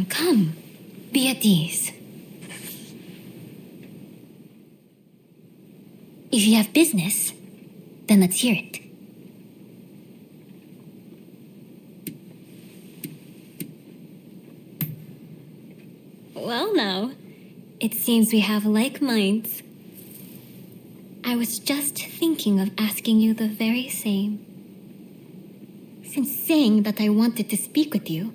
Come. Be at ease. If you have business, then let's hear it. Well now, it seems we have like minds. I was just thinking of asking you the very same. Since saying that I wanted to speak with you,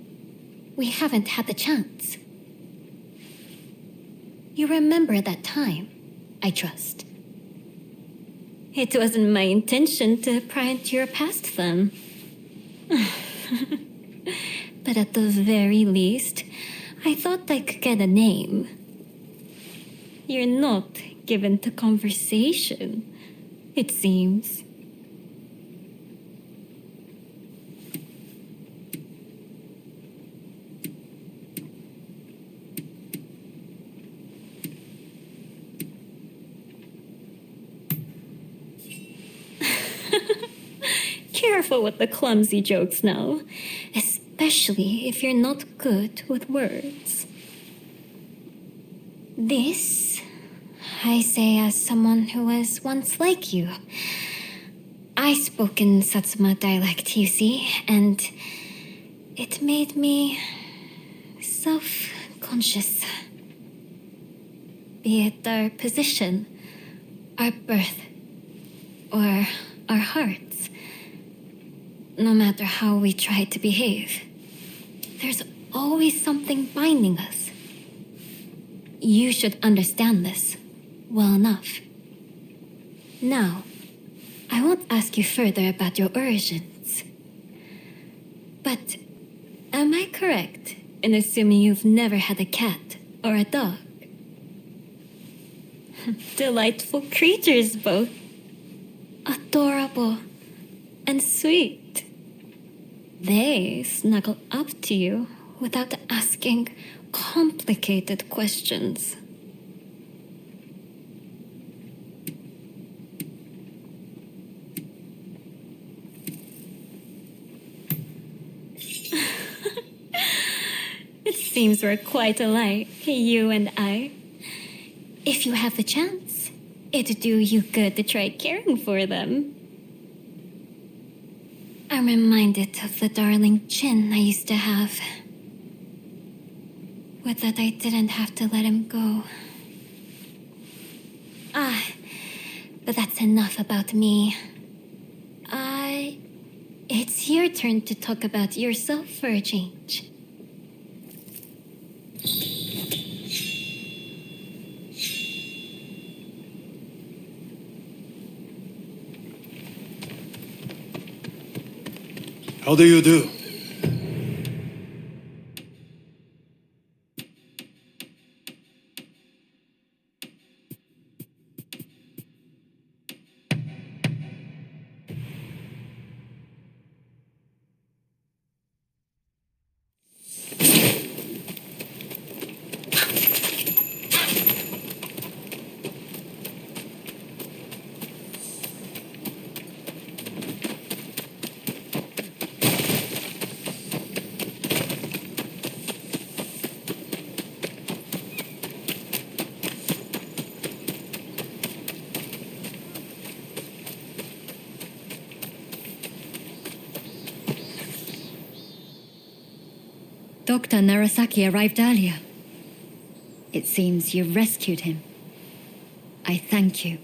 we haven't had the chance. You remember that time, I trust. It wasn't my intention to pry into your past then. But at the very least, I thought I could get a name. You're not given to conversation, it seems. Careful with the clumsy jokes now, especially if you're not good with words. This, I say as someone who was once like you. I spoke in Satsuma dialect, you see, and it made me self-conscious. Be it our position, our birth, or our hearts. No matter how we try to behave, there's always something binding us. You should understand this well enough. Now, I won't ask you further about your origins. But am I correct in assuming you've never had a cat or a dog? Delightful creatures both. Adorable and sweet. They snuggle up to you without asking complicated questions. It seems we're quite alike, you and I. If you have the chance, it'd do you good to try caring for them. I'm reminded of the darling chin I used to have. With that, I didn't have to let him go. But that's enough about me. It's your turn to talk about yourself for a change. How do you do? Dr. Narasaki arrived earlier. It seems you rescued him. I thank you.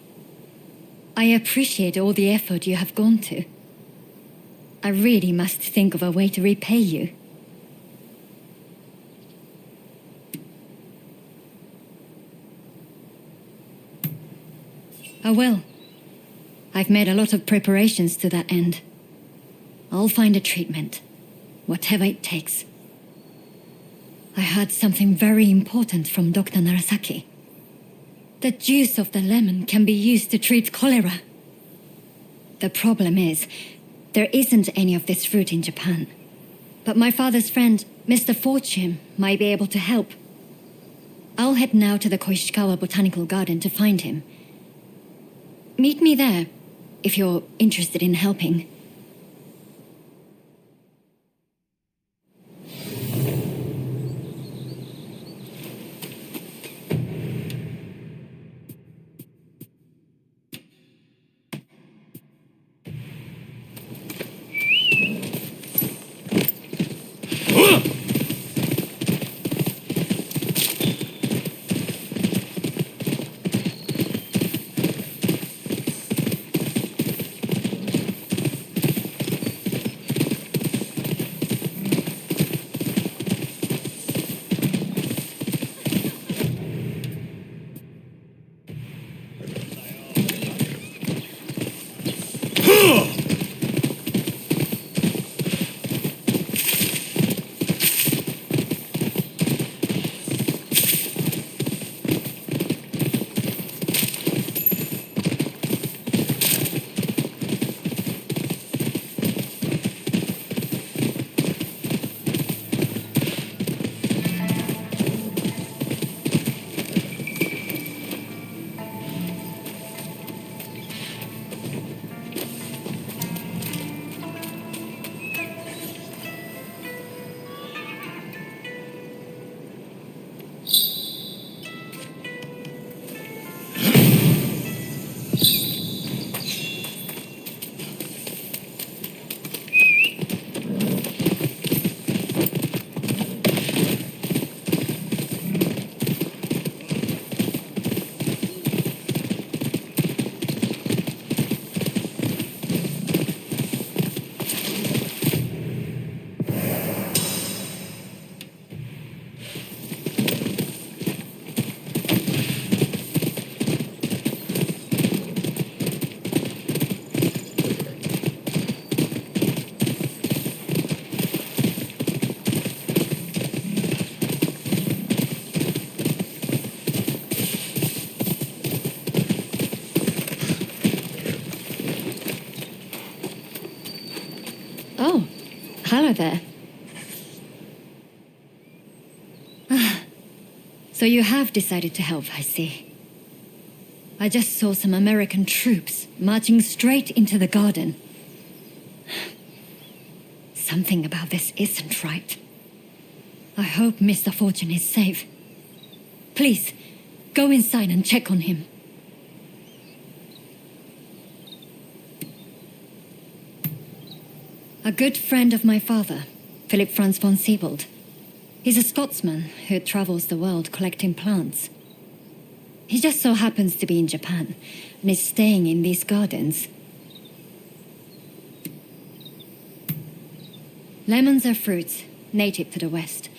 I appreciate all the effort you have gone to. I really must think of a way to repay you. I will. I've made a lot of preparations to that end. I'll find a treatment, whatever it takes. I heard something very important from Dr. Narasaki. The juice of the lemon can be used to treat cholera. The problem is, there isn't any of this fruit in Japan. But my father's friend, Mr. Fortune, might be able to help. I'll head now to the Koishikawa Botanical Garden to find him. Meet me there, if you're interested in helping. Hello there. So you have decided to help, I see. I just saw some American troops marching straight into the garden. Something about this isn't right. I hope Mr. Fortune is safe. Please, go inside and check on him. A good friend of my father, Philip Franz von Siebold. He's a Scotsman who travels the world collecting plants. He just so happens to be in Japan and is staying in these gardens. Lemons are fruits native to the West.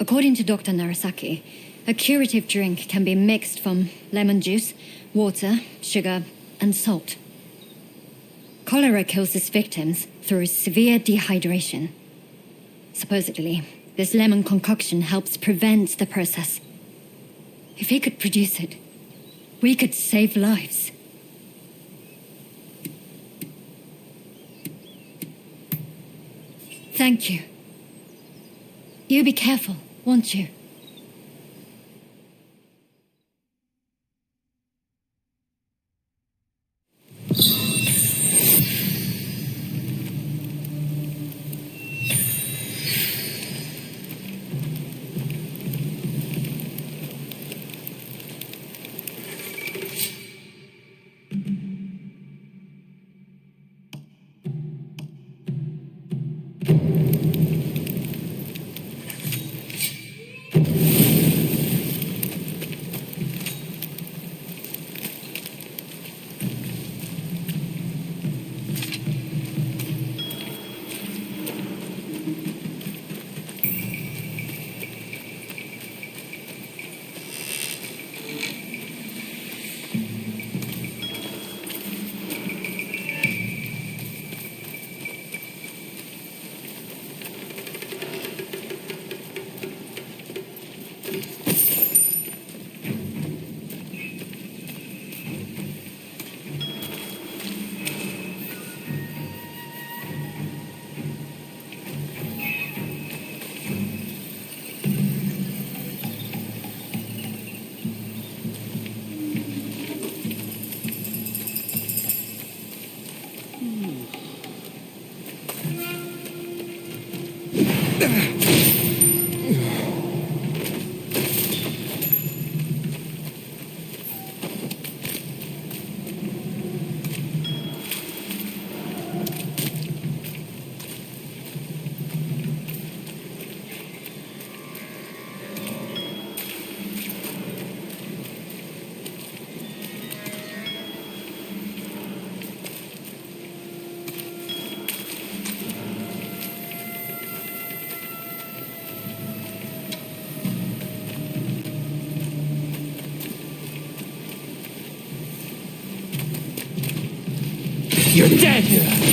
According to Dr. Narasaki, a curative drink can be mixed from lemon juice, water, sugar, and salt. Cholera kills its victims through severe dehydration. Supposedly, this lemon concoction helps prevent the process. If he could produce it, we could save lives. Thank you. You be careful, won't you? You're dead!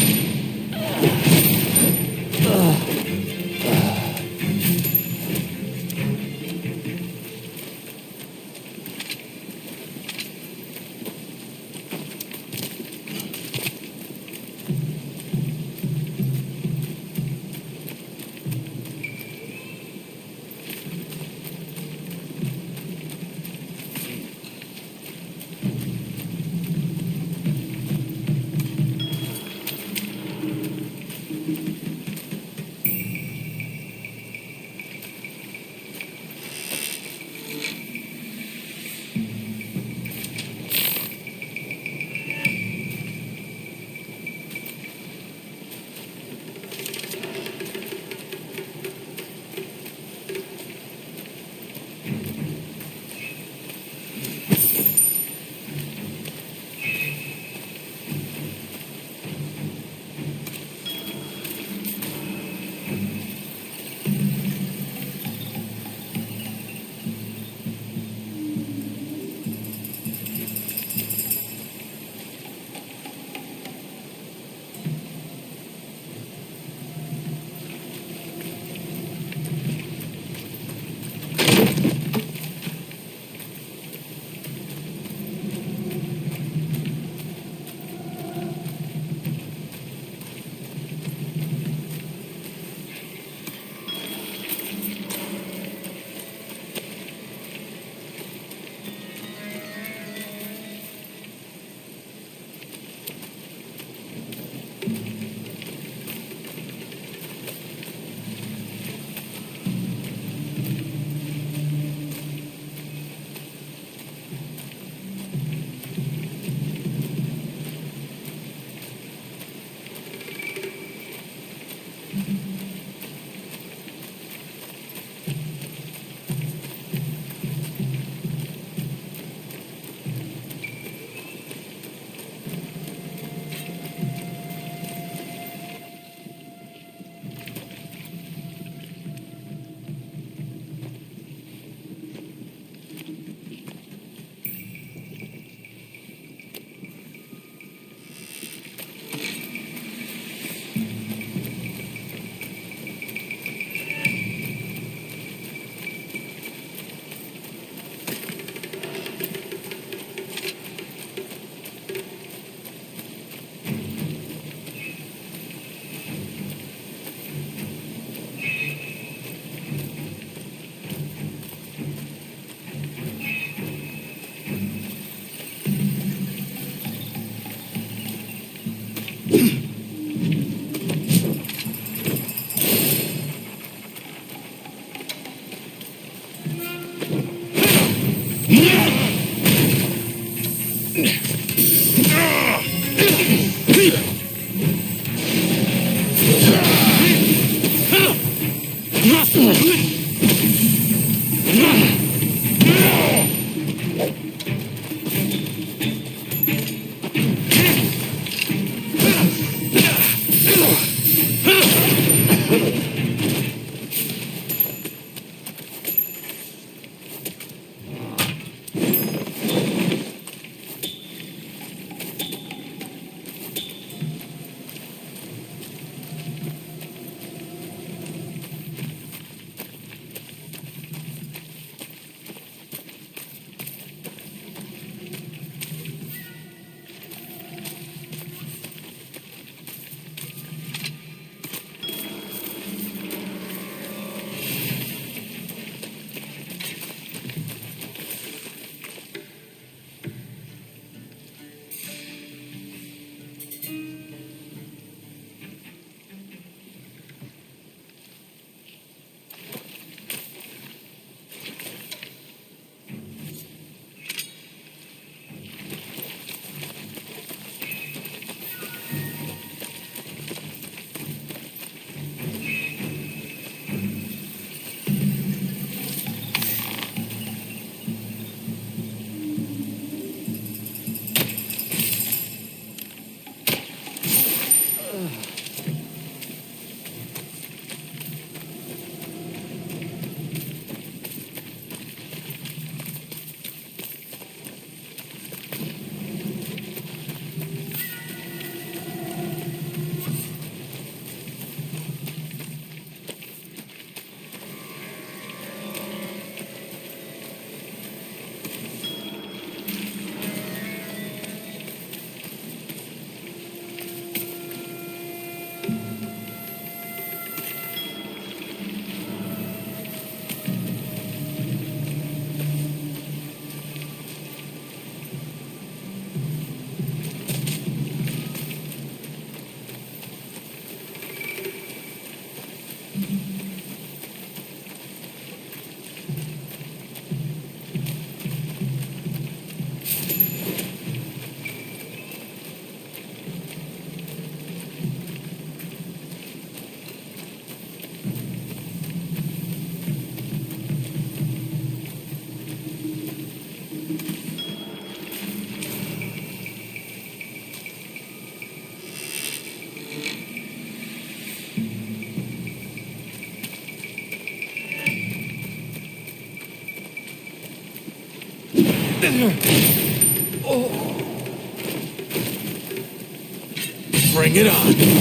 Bring it on.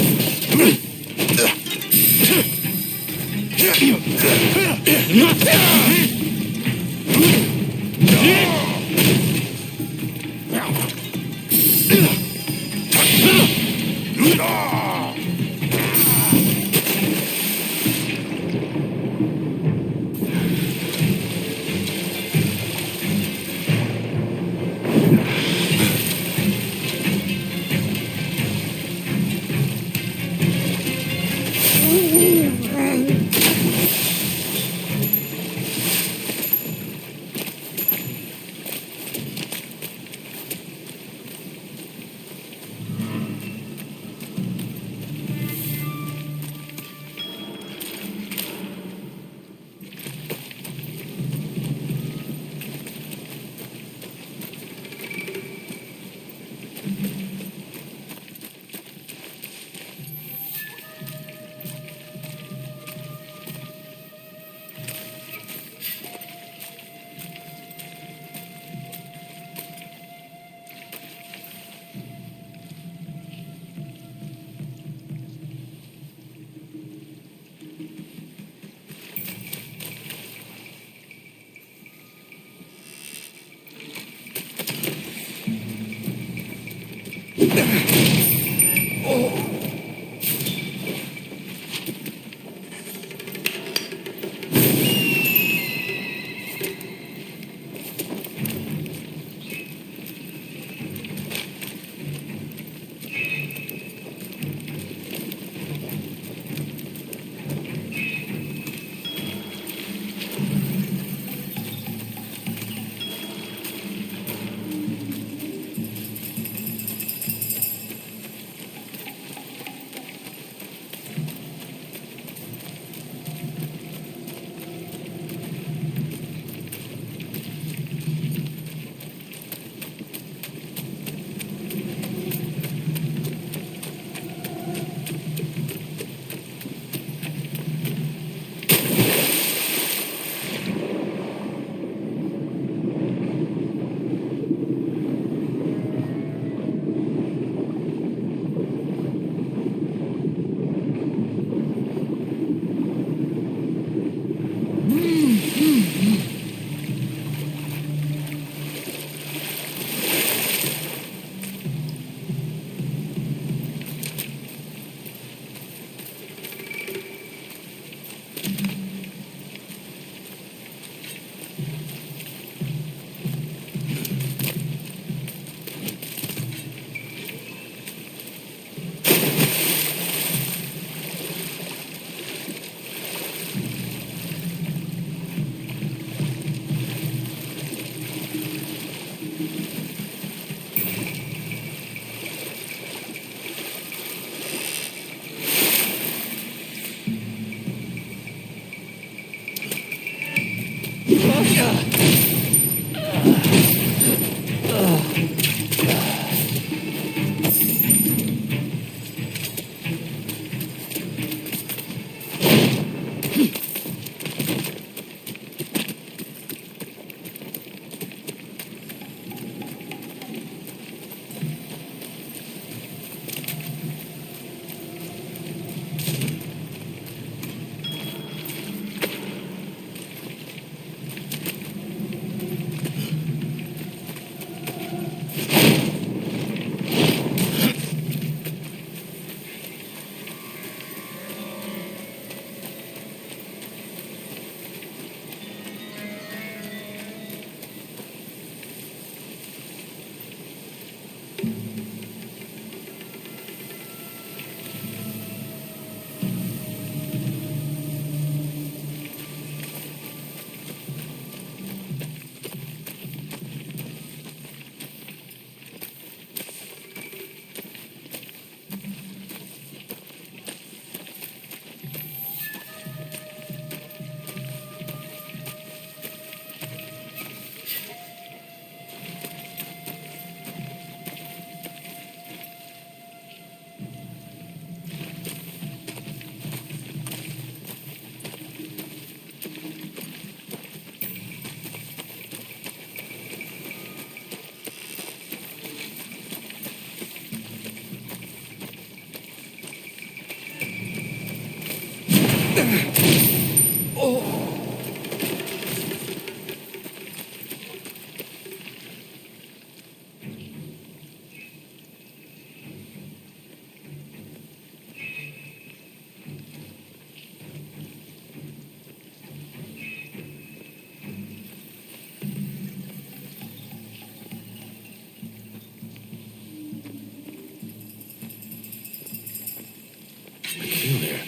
Peculiar.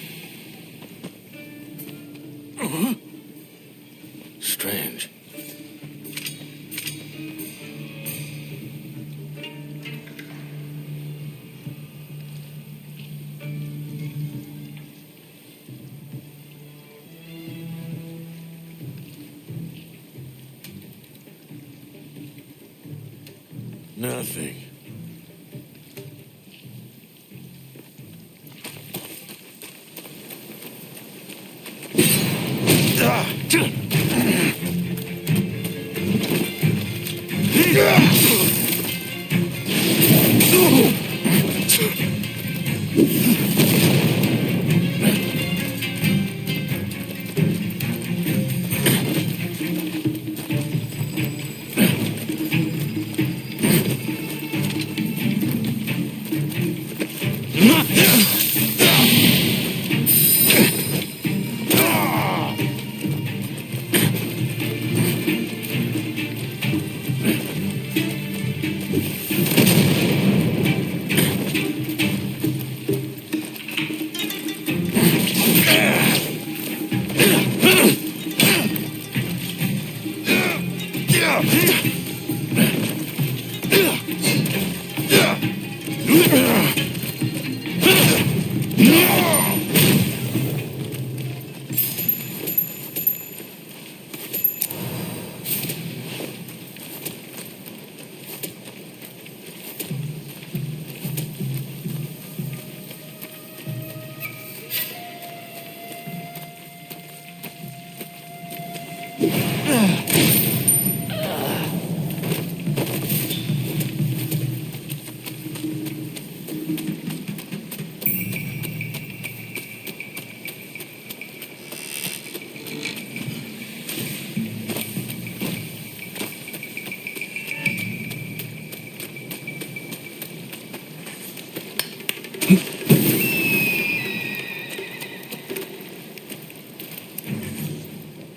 Strange. Nothing.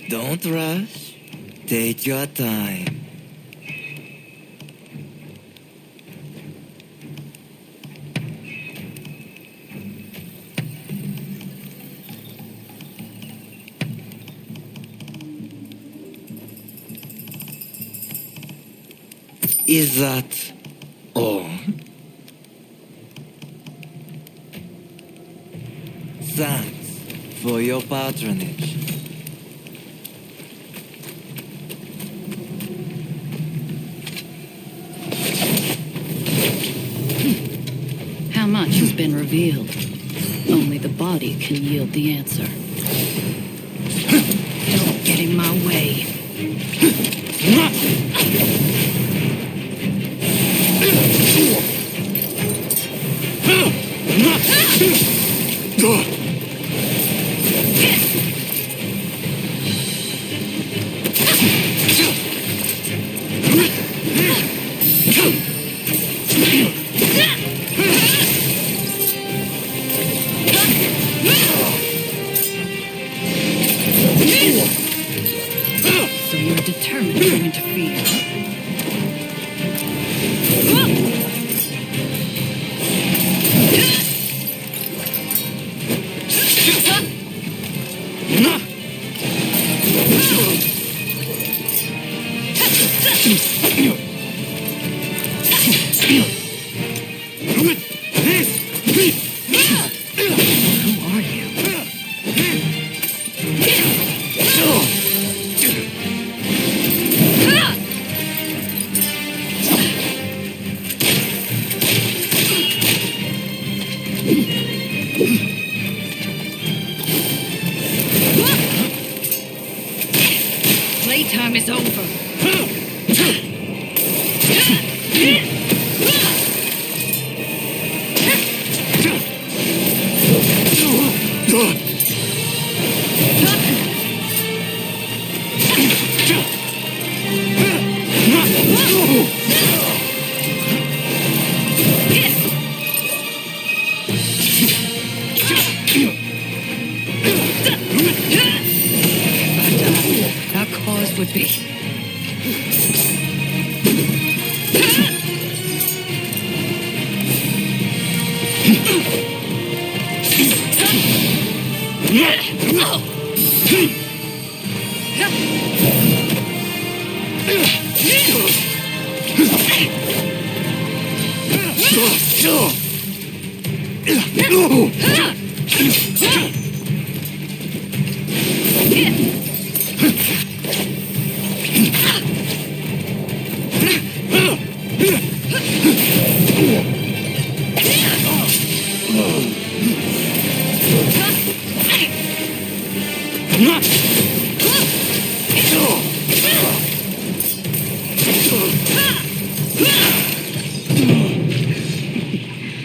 Don't rush. Take your time. Is that all? Thanks for your patronage. How much has been revealed? Only the body can yield the answer. Don't get in my way. So you're determined to interfere. Who are you? Playtime is over. would be.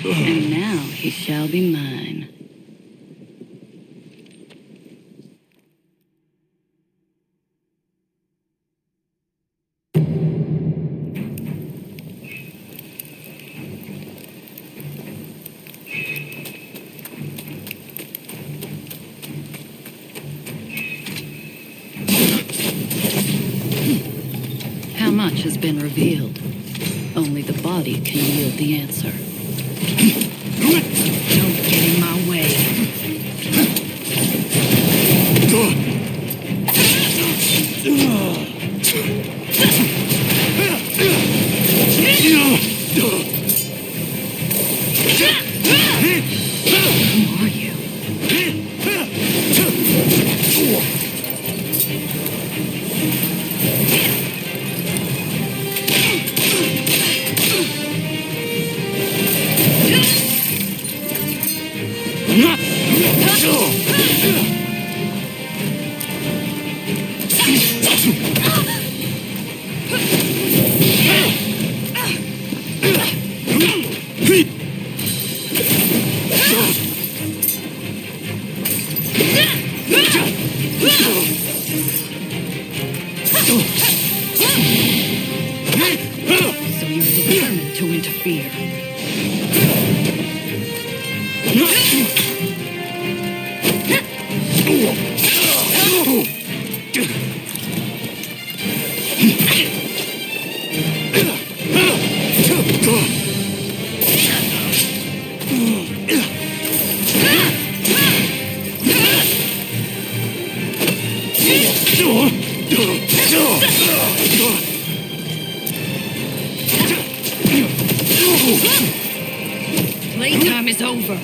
And now he shall be mine. How much has been revealed? Only the body can yield the answer. Don't get in my way. Who are you? So you're determined to interfere. Playtime is over.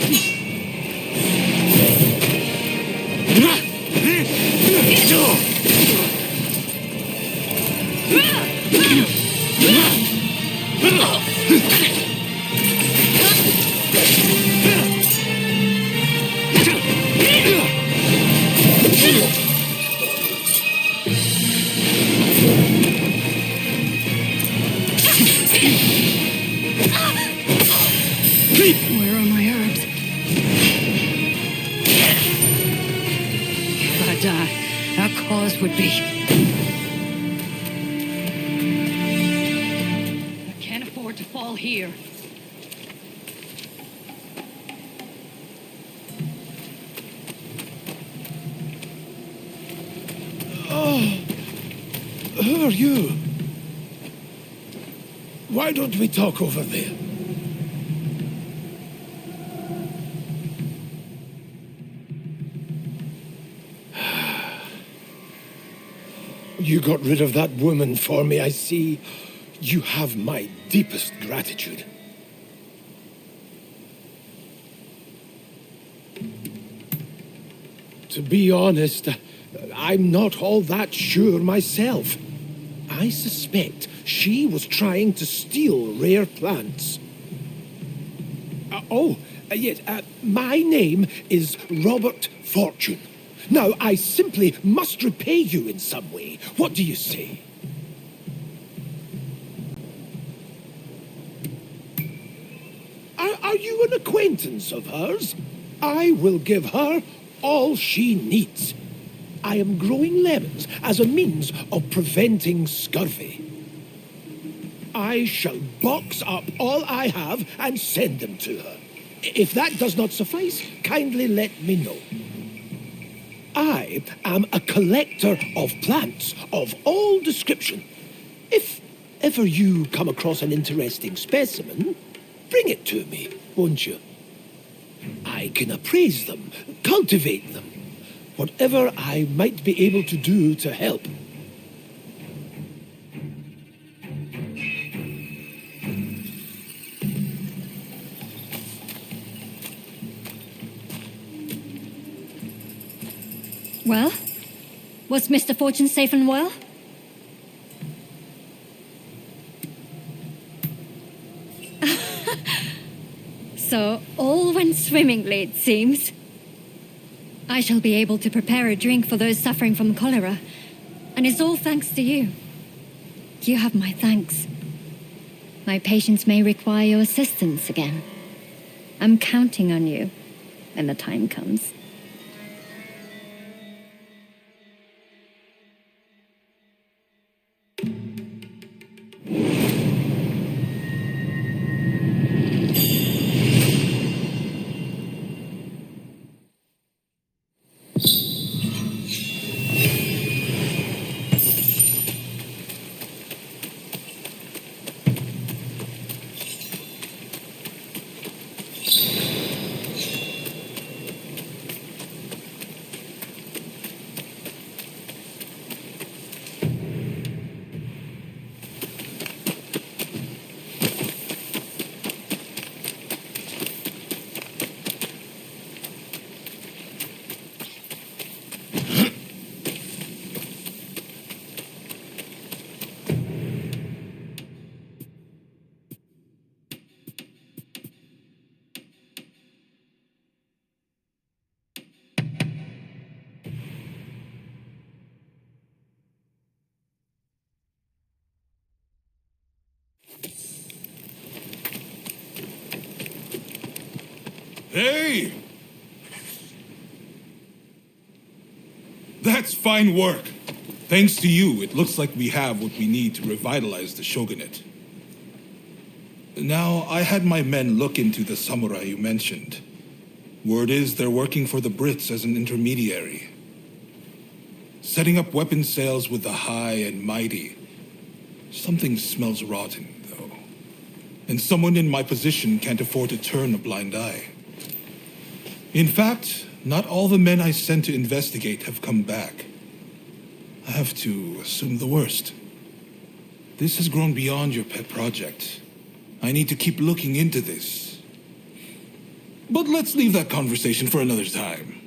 Where are my herbs? If I die, our cause would be... I can't afford to fall here. Who are you? Why don't we talk over there? You got rid of that woman for me, I see. You have my deepest gratitude. To be honest, I'm not all that sure myself. I suspect she was trying to steal rare plants. Yes, my name is Robert Fortune. Now, I simply must repay you in some way. What do you say? Are you an acquaintance of hers? I will give her all she needs. I am growing lemons as a means of preventing scurvy. I shall box up all I have and send them to her. If that does not suffice, kindly let me know. I am a collector of plants of all description. If ever you come across an interesting specimen, bring it to me, won't you? I can appraise them, cultivate them, whatever I might be able to do to help. Well, was Mr. Fortune safe and well? So, all went swimmingly, it seems. I shall be able to prepare a drink for those suffering from cholera, and it's all thanks to you. You have my thanks. My patients may require your assistance again. I'm counting on you when the time comes. Hey! That's fine work. Thanks to you, it looks like we have what we need to revitalize the shogunate. Now, I had my men look into the samurai you mentioned. Word is they're working for the Brits as an intermediary. Setting up weapon sales with the high and mighty. Something smells rotten, though. And someone in my position can't afford to turn a blind eye. In fact, not all the men I sent to investigate have come back. I have to assume the worst. This has grown beyond your pet project. I need to keep looking into this. But let's leave that conversation for another time.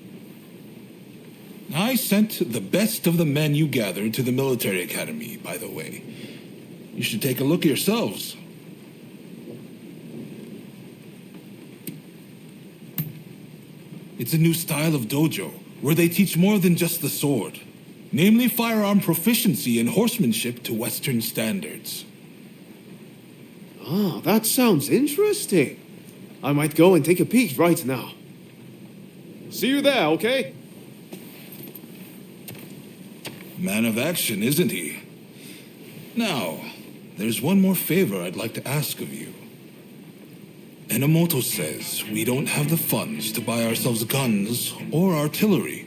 I sent the best of the men you gathered to the military academy, by the way. You should take a look yourselves. It's a new style of dojo, where they teach more than just the sword. Namely firearm proficiency and horsemanship to Western standards. Ah, that sounds interesting. I might go and take a peek right now. See you there, okay? Man of action, isn't he? Now, there's one more favor I'd like to ask of you. Enomoto says we don't have the funds to buy ourselves guns or artillery.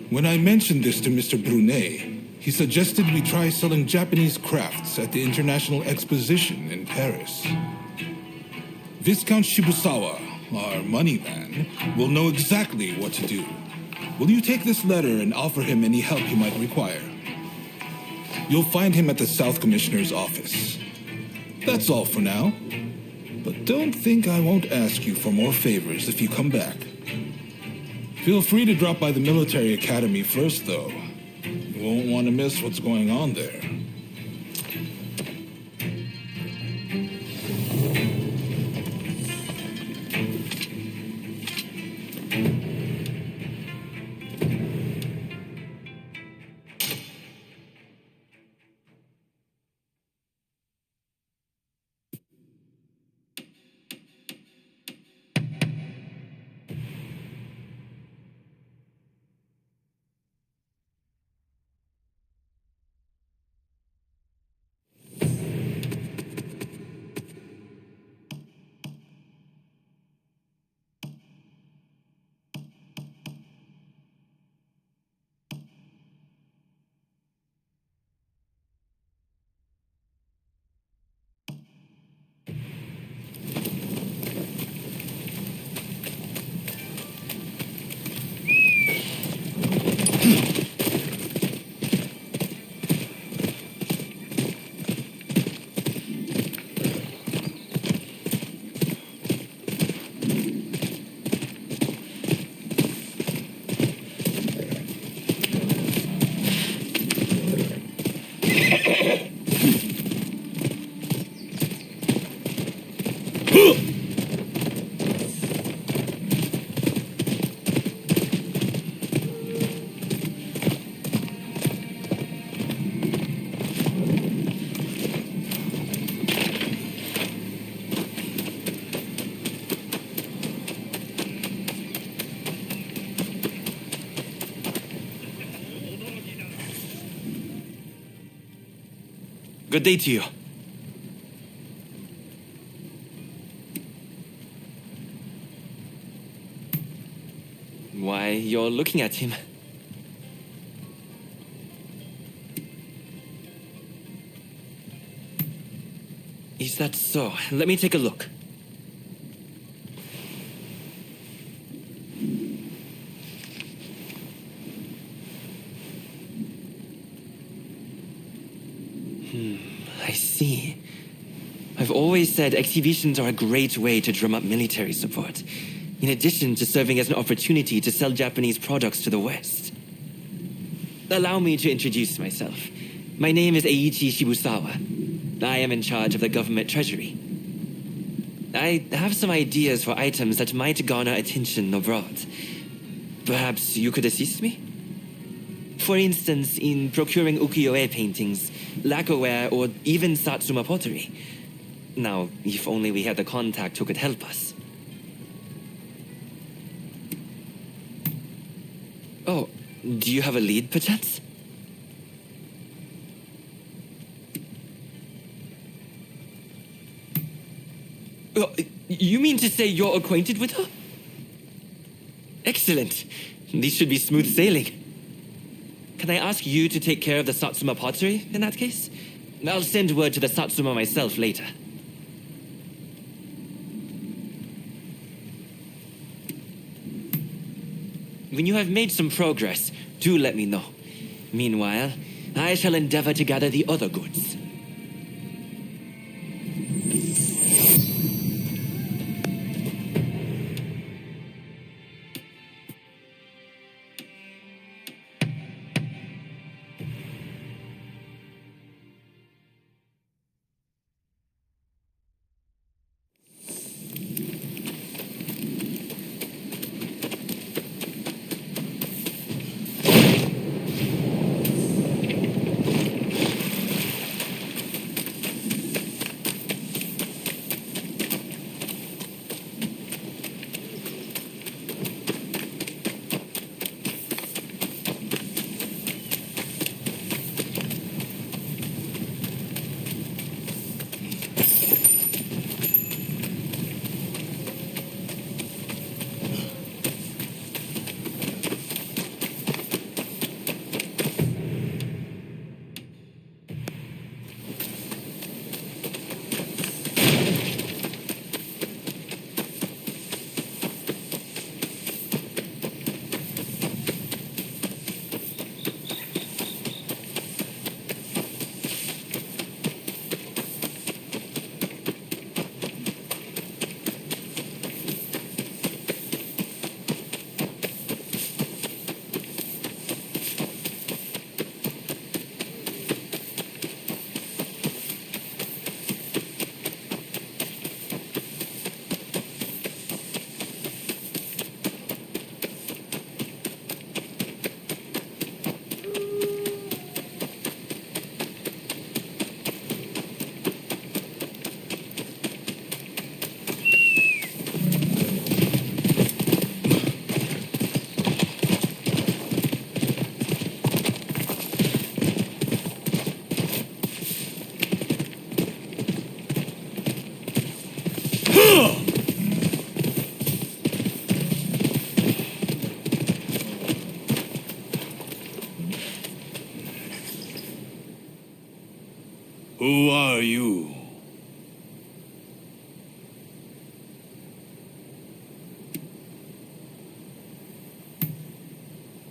When I mentioned this to Mr. Brunet, he suggested we try selling Japanese crafts at the International Exposition in Paris. Viscount Shibusawa, our money man, will know exactly what to do. Will you take this letter and offer him any help he might require? You'll find him at the South Commissioner's office. That's all for now. But don't think I won't ask you for more favors if you come back. Feel free to drop by the military academy first, though. You won't want to miss what's going on there. Good day to you. Why, you're looking at him. Is that so? Let me take a look. I see. I've always said exhibitions are a great way to drum up military support, in addition to serving as an opportunity to sell Japanese products to the West. Allow me to introduce myself. My name is Eiichi Shibusawa. I am in charge of the government treasury. I have some ideas for items that might garner attention abroad. Perhaps you could assist me? For instance, in procuring ukiyo-e paintings, lacquerware, or even satsuma pottery. Now, if only we had the contact who could help us. Oh, do you have a lead, perchance? Oh, you mean to say you're acquainted with her? Excellent. This should be smooth sailing. Can I ask you to take care of the satsuma pottery, in that case? I'll send word to the satsuma myself later. When you have made some progress, do let me know. Meanwhile, I shall endeavor to gather the other goods. Who are you?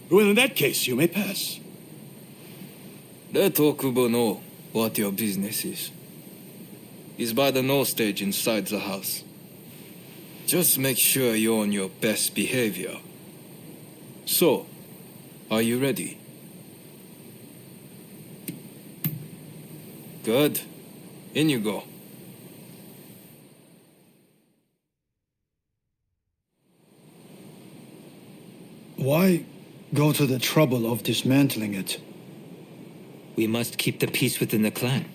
Well, in that case, you may pass. Let Okubo know what your business is. He's by the no stage inside the house. Just make sure you're on your best behavior. So, are you ready? Good. In you go. Why go to the trouble of dismantling it? We must keep the peace within the clan.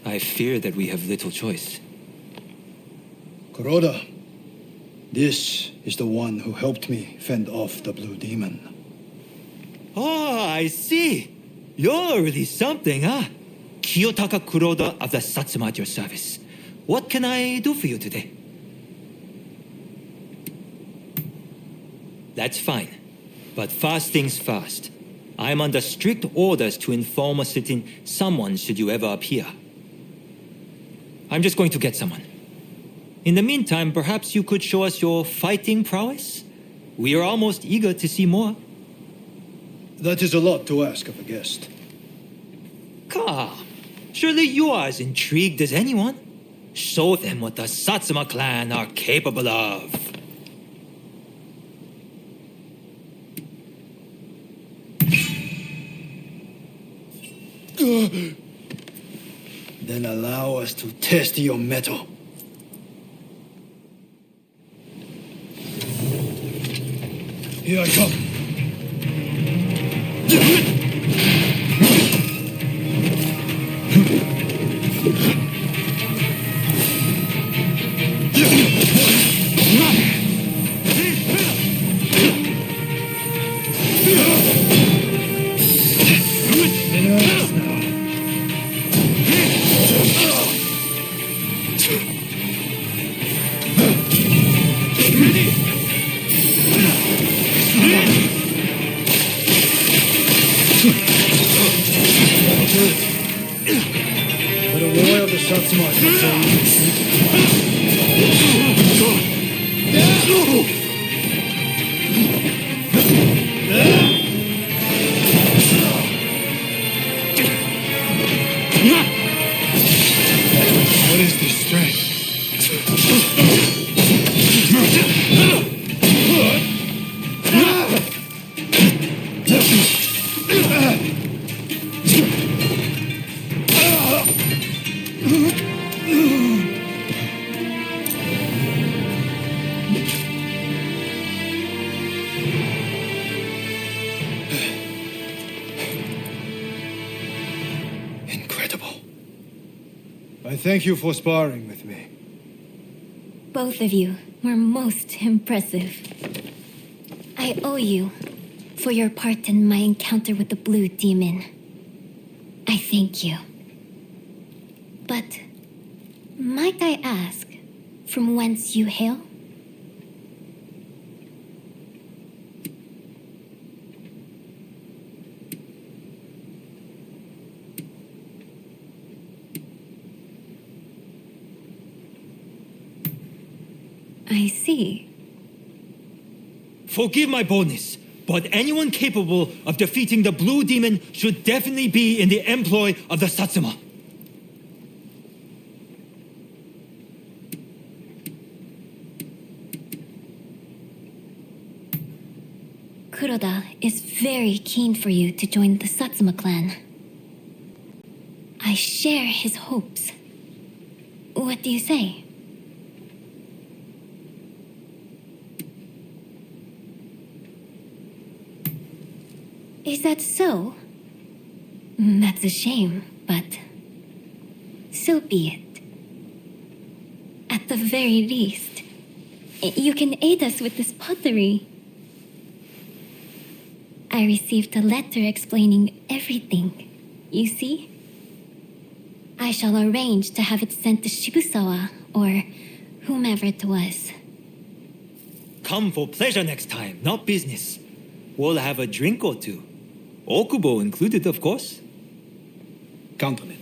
I fear that we have little choice. Kuroda, this is the one who helped me fend off the blue demon. Oh, I see. You're really something, huh? Kiyotaka Kuroda of the Satsuma at your service. What can I do for you today? That's fine. But first things first. I'm under strict orders to inform a certain someone should you ever appear. I'm just going to get someone. In the meantime, perhaps you could show us your fighting prowess? We are almost eager to see more. That is a lot to ask of a guest. Come. Surely you are as intrigued as anyone. Show them what the Satsuma clan are capable of. Then allow us to test your mettle. Here I come. But a warrior of the Satsuma is not so easy to defeat. What is this strength? Incredible. I thank you for sparring with me. Both of you were most impressive. I owe you for your part in my encounter with the blue demon. I thank you. But might I ask from whence you hail? I see. Forgive my boldness, but anyone capable of defeating the blue demon should definitely be in the employ of the Satsuma. Kuroda is very keen for you to join the Satsuma clan. I share his hopes. What do you say? Is that so? That's a shame, but so be it. At the very least, you can aid us with this pottery. I received a letter explaining everything, you see? I shall arrange to have it sent to Shibusawa, or whomever it was. Come for pleasure next time, not business. We'll have a drink or two. Okubo included, of course. Count on it.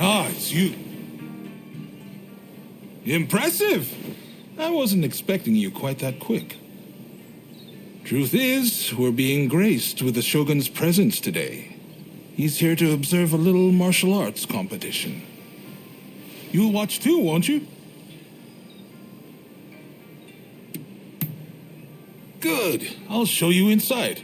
Ah, it's you. Impressive! I wasn't expecting you quite that quick. Truth is, we're being graced with the Shogun's presence today. He's here to observe a little martial arts competition. You'll watch too, won't you? Good. I'll show you inside.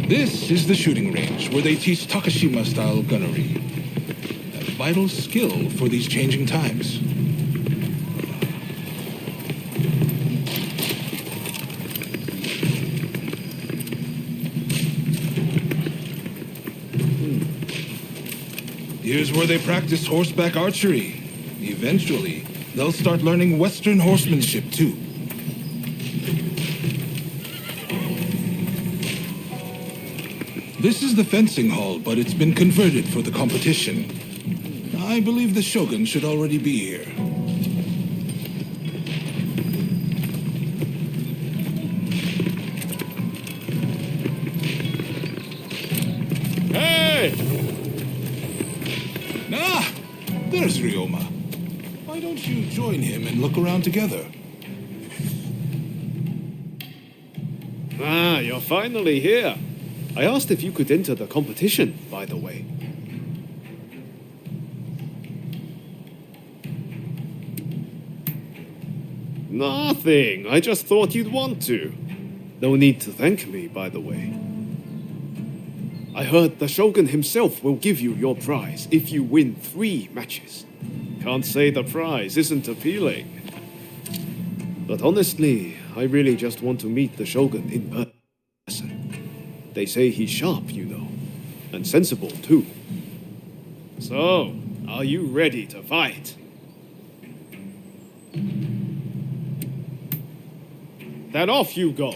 This is the shooting range where they teach Takashima-style gunnery. A vital skill for these changing times. Here's where they practice horseback archery. Eventually, they'll start learning Western horsemanship too. This is the fencing hall, but it's been converted for the competition. I believe the Shogun should already be here. Hey! Ah! There's Ryoma. Why don't you join him and look around together? Ah, you're finally here. I asked if you could enter the competition, by the way. Nothing. I just thought you'd want to. No need to thank me, by the way. I heard the Shogun himself will give you your prize if you win 3 matches. Can't say the prize isn't appealing. But honestly, I really just want to meet the Shogun in person. They say he's sharp, you know, and sensible too. So, are you ready to fight? Then off you go.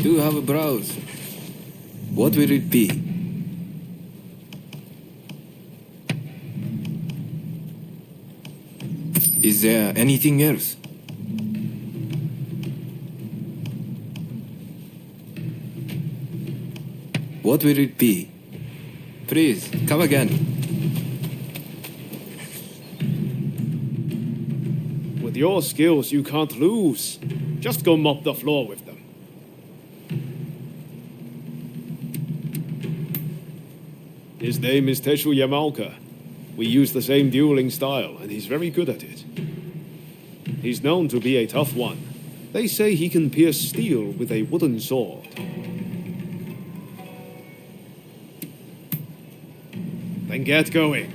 Do have a browse. What will it be? Is there anything else? What will it be? Please, come again. With your skills, you can't lose. Just go mop the floor with them. His name is Teshu Yamaoka. We use the same dueling style, and he's very good at it. He's known to be a tough one. They say he can pierce steel with a wooden sword. Then get going.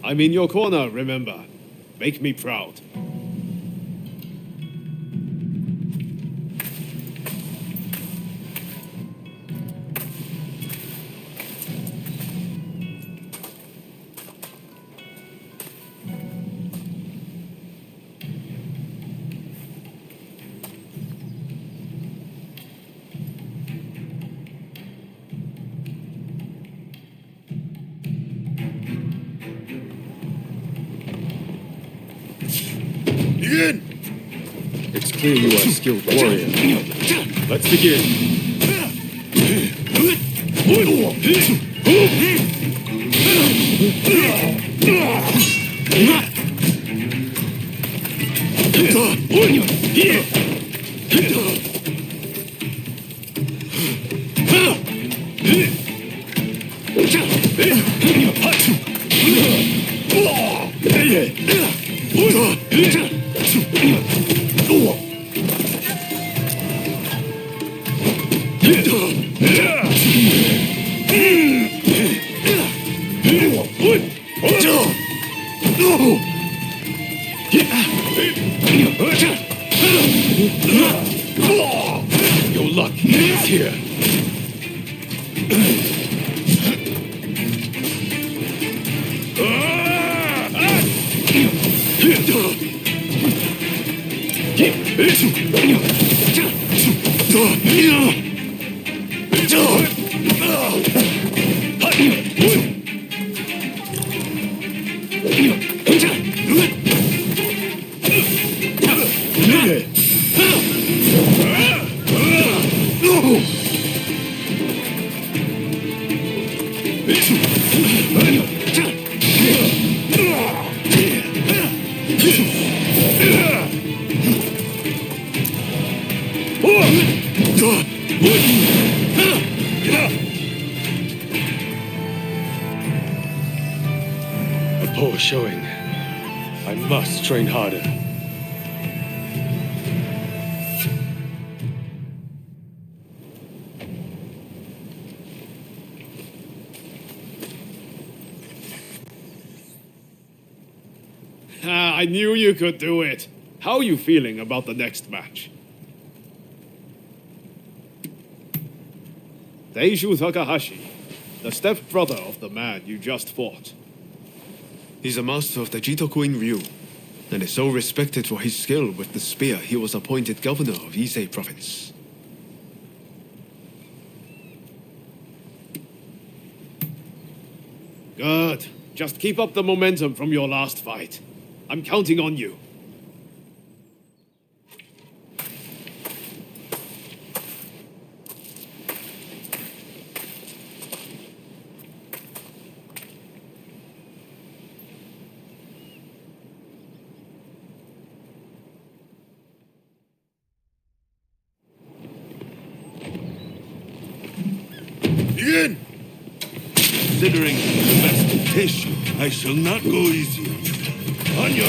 I'm in your corner, remember. Make me proud. Begin! It's clear you are a skilled warrior. Let's begin. Your luck is here. A poor showing. I must train harder. I knew you could do it. How are you feeling about the next match? Deishu Takahashi, the stepbrother of the man you just fought. He's a master of the Jitokuin Ryu, and is so respected for his skill with the spear he was appointed governor of Ise province. Good. Just keep up the momentum from your last fight. I'm counting on you. Begin! Considering the best tissue, I shall not go easy on you. On your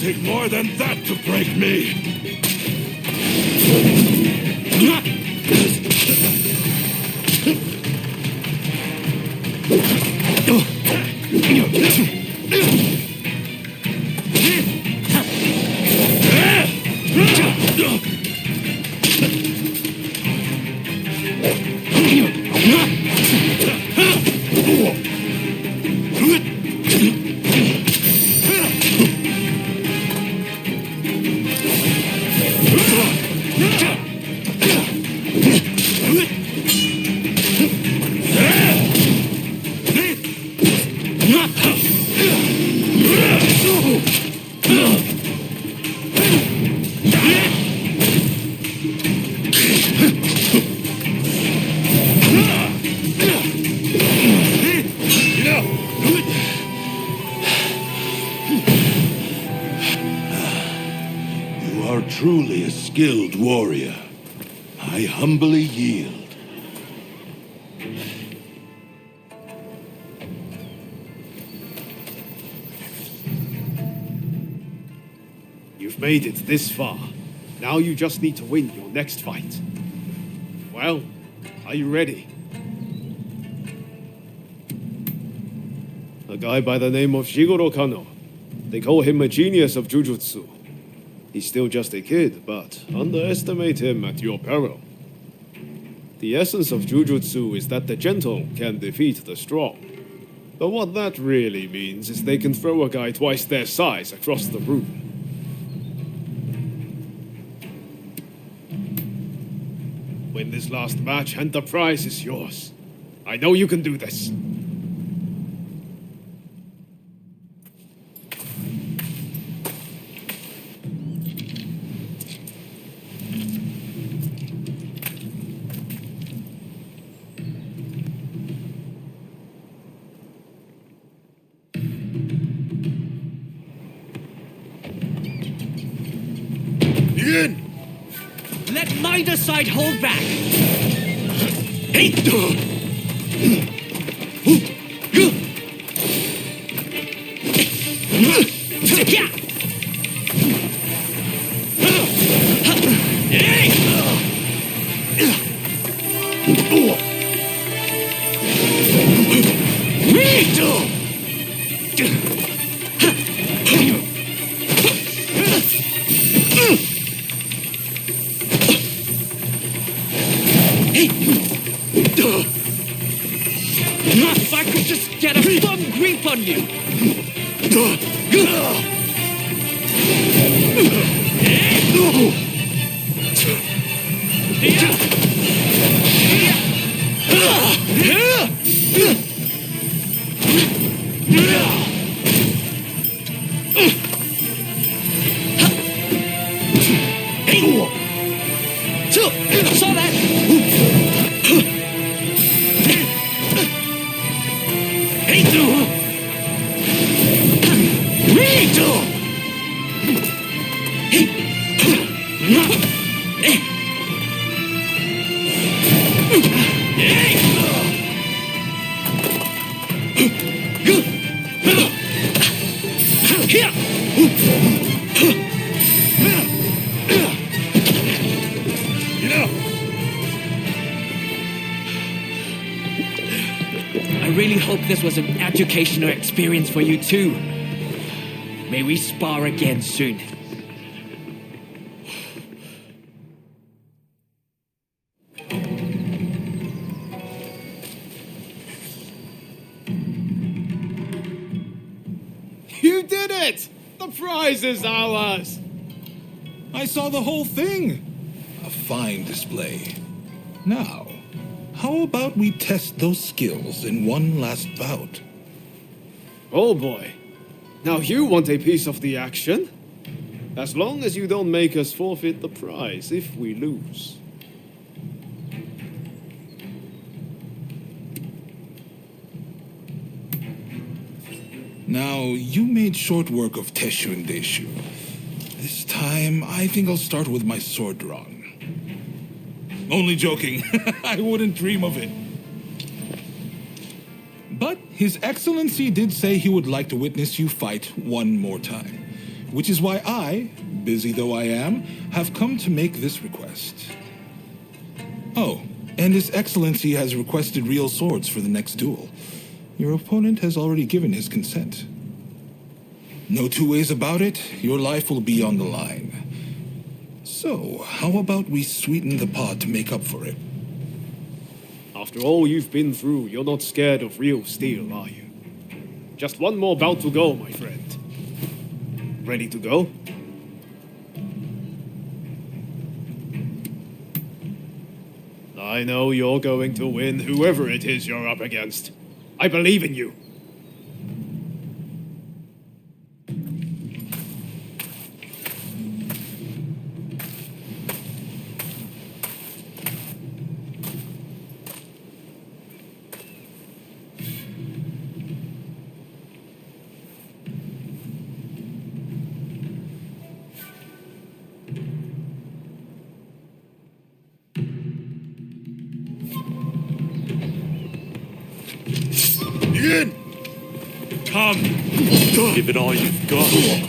Take more than that to break me. You are truly a skilled warrior. I humbly yield. You've made it this far. Now you just need to win your next fight. Well, are you ready? A guy by the name of Shigoro Kano. They call him a genius of jujutsu. He's still just a kid, but underestimate him at your peril. The essence of jujutsu is that the gentle can defeat the strong. But what that really means is they can throw a guy twice their size across the room. Win this last match and the prize is yours. I know you can do this. Begin! Let neither side hold back. Hey! If I could just get a firm grip on you! Saw that! I really hope this was an educational experience for you too. May we spar again soon. You did it! The prize is ours! I saw the whole thing. A fine display. Now, how about we test those skills in one last bout? Oh boy. Now you want a piece of the action? As long as you don't make us forfeit the prize if we lose. Now, you made short work of Teshu and Deshu. This time, I think I'll start with my sword drawn. Only joking. I wouldn't dream of it. But His Excellency did say he would like to witness you fight one more time. Which is why I, busy though I am, have come to make this request. Oh, and His Excellency has requested real swords for the next duel. Your opponent has already given his consent. No two ways about it, your life will be on the line. So, how about we sweeten the pot to make up for it? After all you've been through, you're not scared of real steel, are you? Just one more bout to go, my friend. Ready to go? I know you're going to win, whoever it is you're up against. I believe in you. Begin! Come! Give it all you've got.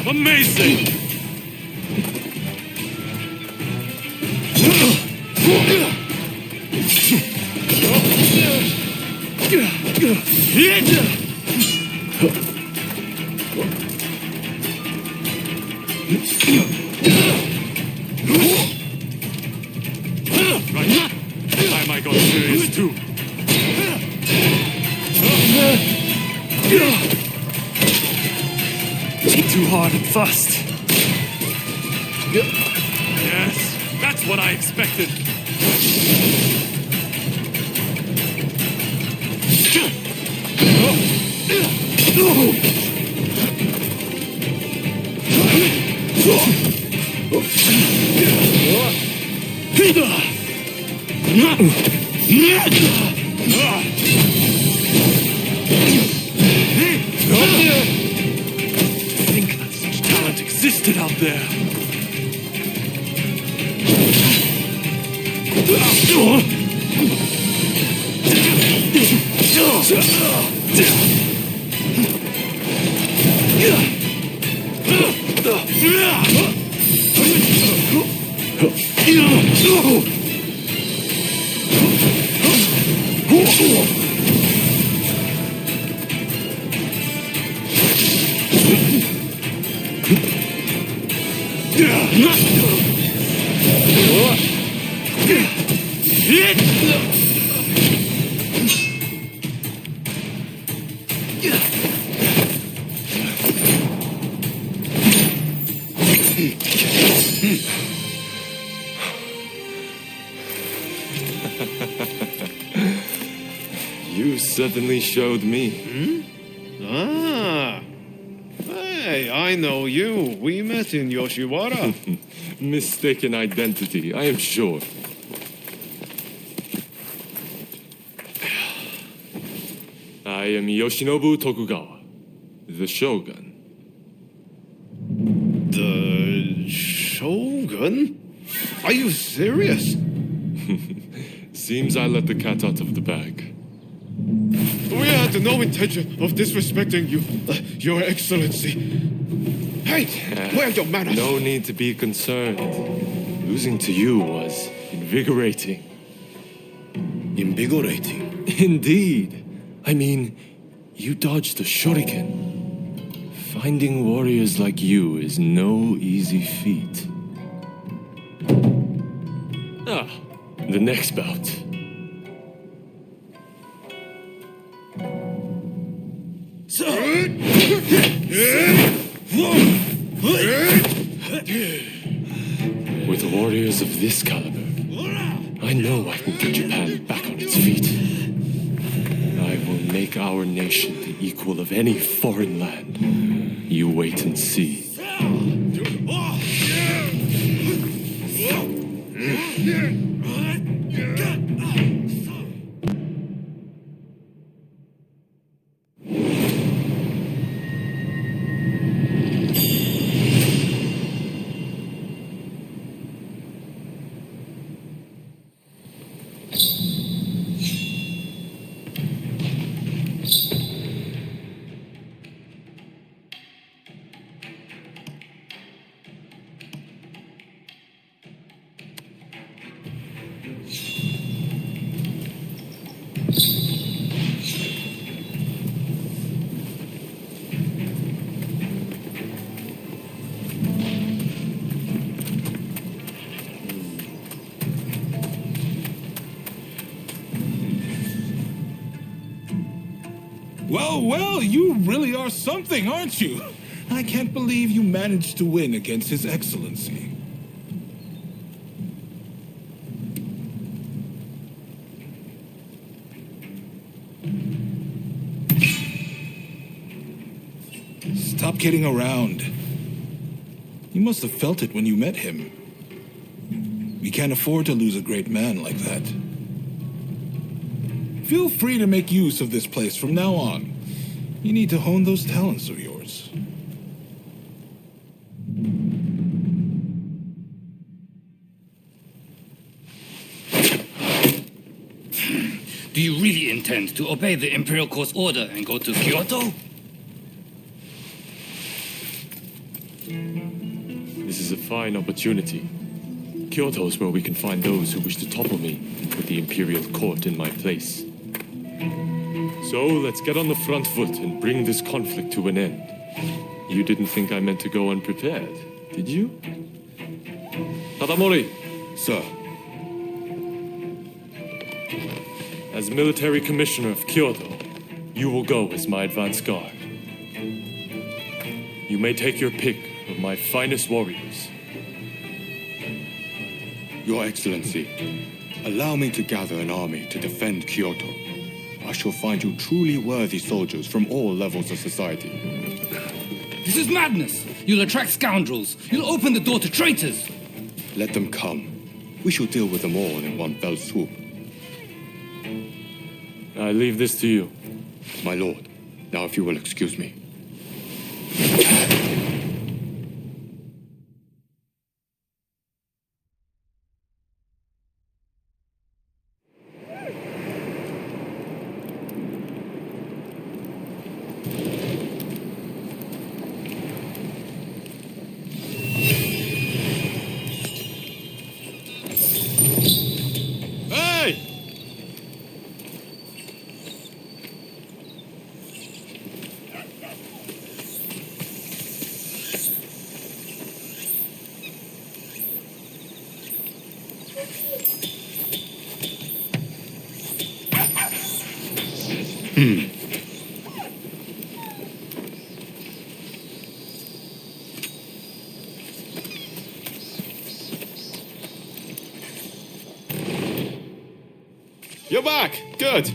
Amazing! Right. Time I got serious too. Too hard and fast. Yes, that's what I expected. Think that such talent existed out there. You certainly showed me. Ah. Hey, I know you. We met in Yoshiwara. Mistaken identity, I am sure. I am Yoshinobu Tokugawa, the Shogun. The Shogun? Are you serious? Seems I let the cat out of the bag. We had no intention of disrespecting you, Your Excellency. Hey, where are your manners? No need to be concerned. Losing to you was invigorating. Invigorating. Indeed. I mean, you dodged a shuriken. Finding warriors like you is no easy feat. Ah, the next bout. With warriors of this caliber, I know I can get Japan back on its feet. I will make our nation the equal of any foreign land. You wait and see. Well, you really are something, aren't you? I can't believe you managed to win against His Excellency. Stop kidding around. You must have felt it when you met him. We can't afford to lose a great man like that. Feel free to make use of this place from now on. You need to hone those talents of yours. Do you really intend to obey the Imperial Court's order and go to Kyoto? This is a fine opportunity. Kyoto is where we can find those who wish to topple me, with the Imperial Court in my place. So let's get on the front foot and bring this conflict to an end. You didn't think I meant to go unprepared, did you? Tadamori! Sir, As military commissioner of Kyoto, you will go as my advance guard. You may take your pick of my finest warriors. Your Excellency, allow me to gather an army to defend Kyoto. I shall find you truly worthy soldiers from all levels of society. This is madness! You'll attract scoundrels! You'll open the door to traitors! Let them come. We shall deal with them all in one fell swoop. I leave this to you. My lord, now if you will excuse me. Hey! You're back! Good!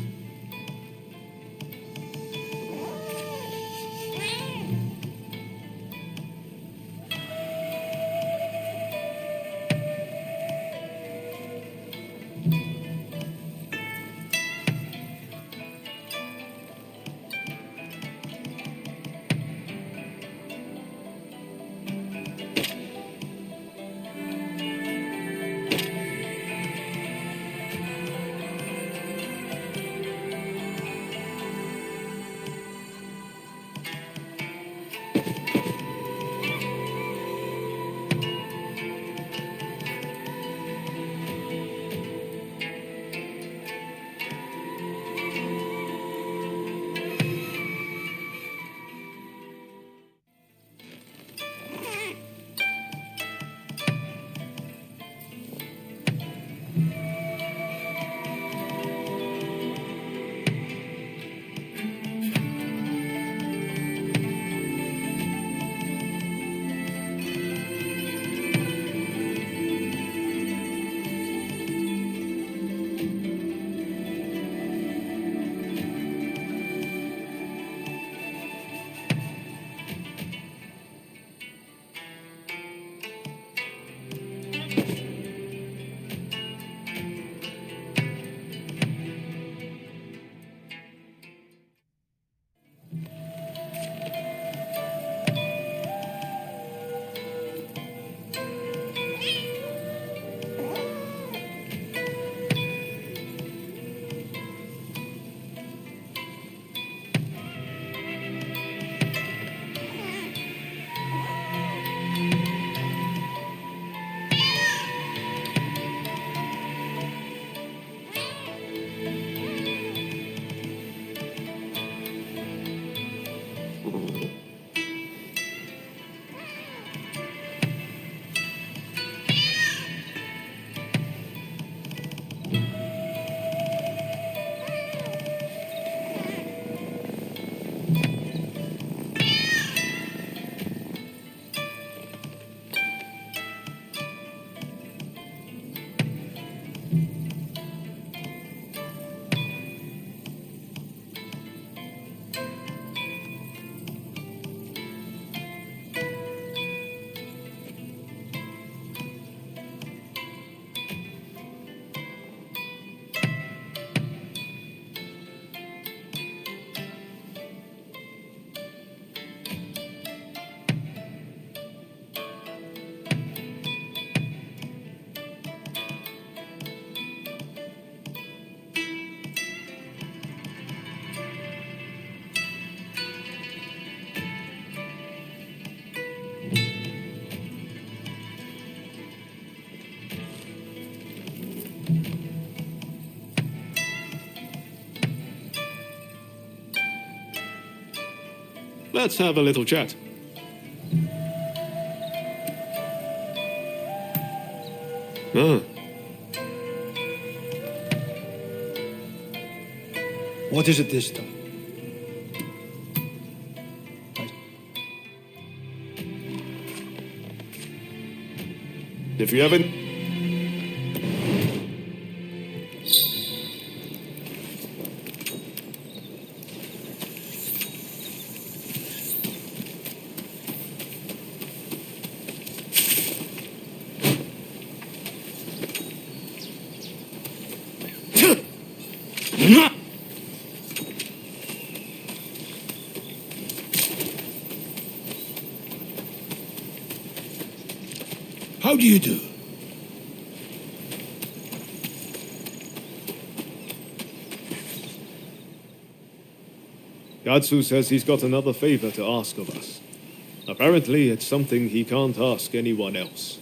Let's have a little chat. Ah, What is it this time? if you haven't... How do you do? Gatsu says he's got another favor to ask of us. Apparently, it's something he can't ask anyone else.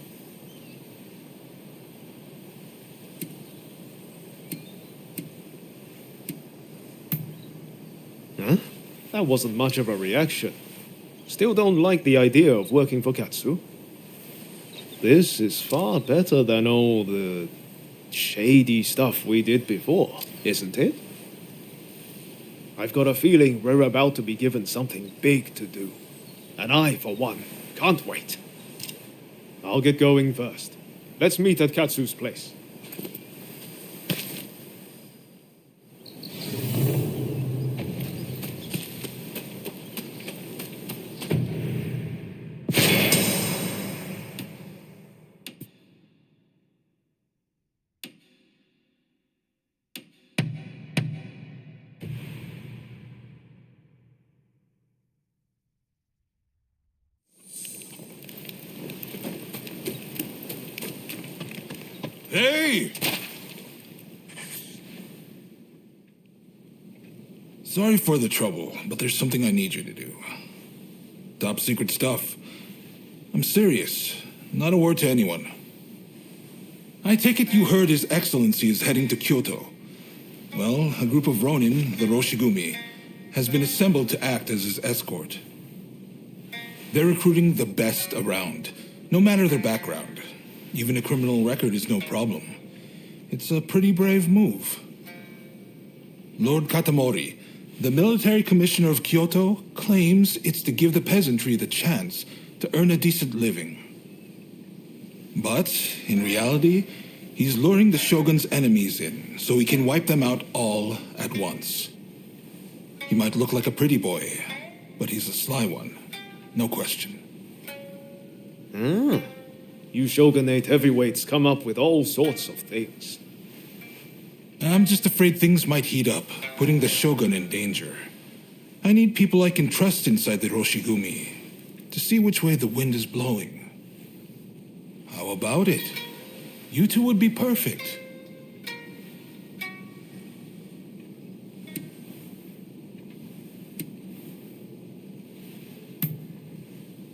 Huh? That wasn't much of a reaction. Still don't like the idea of working for Katsu? This is far better than all the shady stuff we did before, isn't it? I've got a feeling we're about to be given something big to do. And I, for one, can't wait. I'll get going first. Let's meet at Katsu's place. Hey! Sorry for the trouble, but there's something I need you to do. Top secret stuff. I'm serious. Not a word to anyone. I take it you heard His Excellency is heading to Kyoto. Well, a group of Rōnin, the Roshigumi, has been assembled to act as his escort. They're recruiting the best around, no matter their background. Even a criminal record is no problem. It's a pretty brave move. Lord Katamori, the military commissioner of Kyoto, claims it's to give the peasantry the chance to earn a decent living. But, in reality, he's luring the shogun's enemies in so he can wipe them out all at once. He might look like a pretty boy, but he's a sly one. No question. You shogunate heavyweights come up with all sorts of things. I'm just afraid things might heat up, putting the shogun in danger. I need people I can trust inside the Roshigumi to see which way the wind is blowing. How about it? You two would be perfect.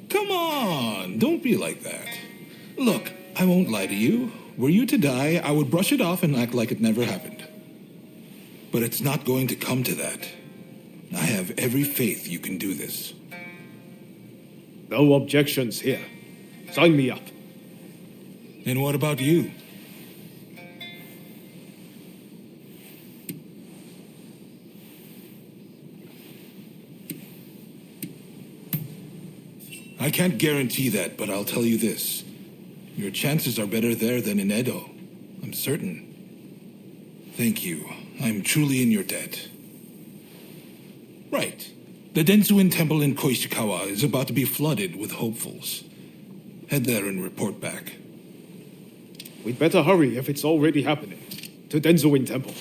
Come on, don't be like that. Look, I won't lie to you. Were you to die, I would brush it off and act like it never happened. But it's not going to come to that. I have every faith you can do this. No objections here. Sign me up. And what about you? I can't guarantee that, but I'll tell you this. Your chances are better there than in Edo. I'm certain. Thank you. I'm truly in your debt. Right. The Densuin Temple in Koishikawa is about to be flooded with hopefuls. Head there and report back. We'd better hurry if it's already happening. To Denzuin Temple.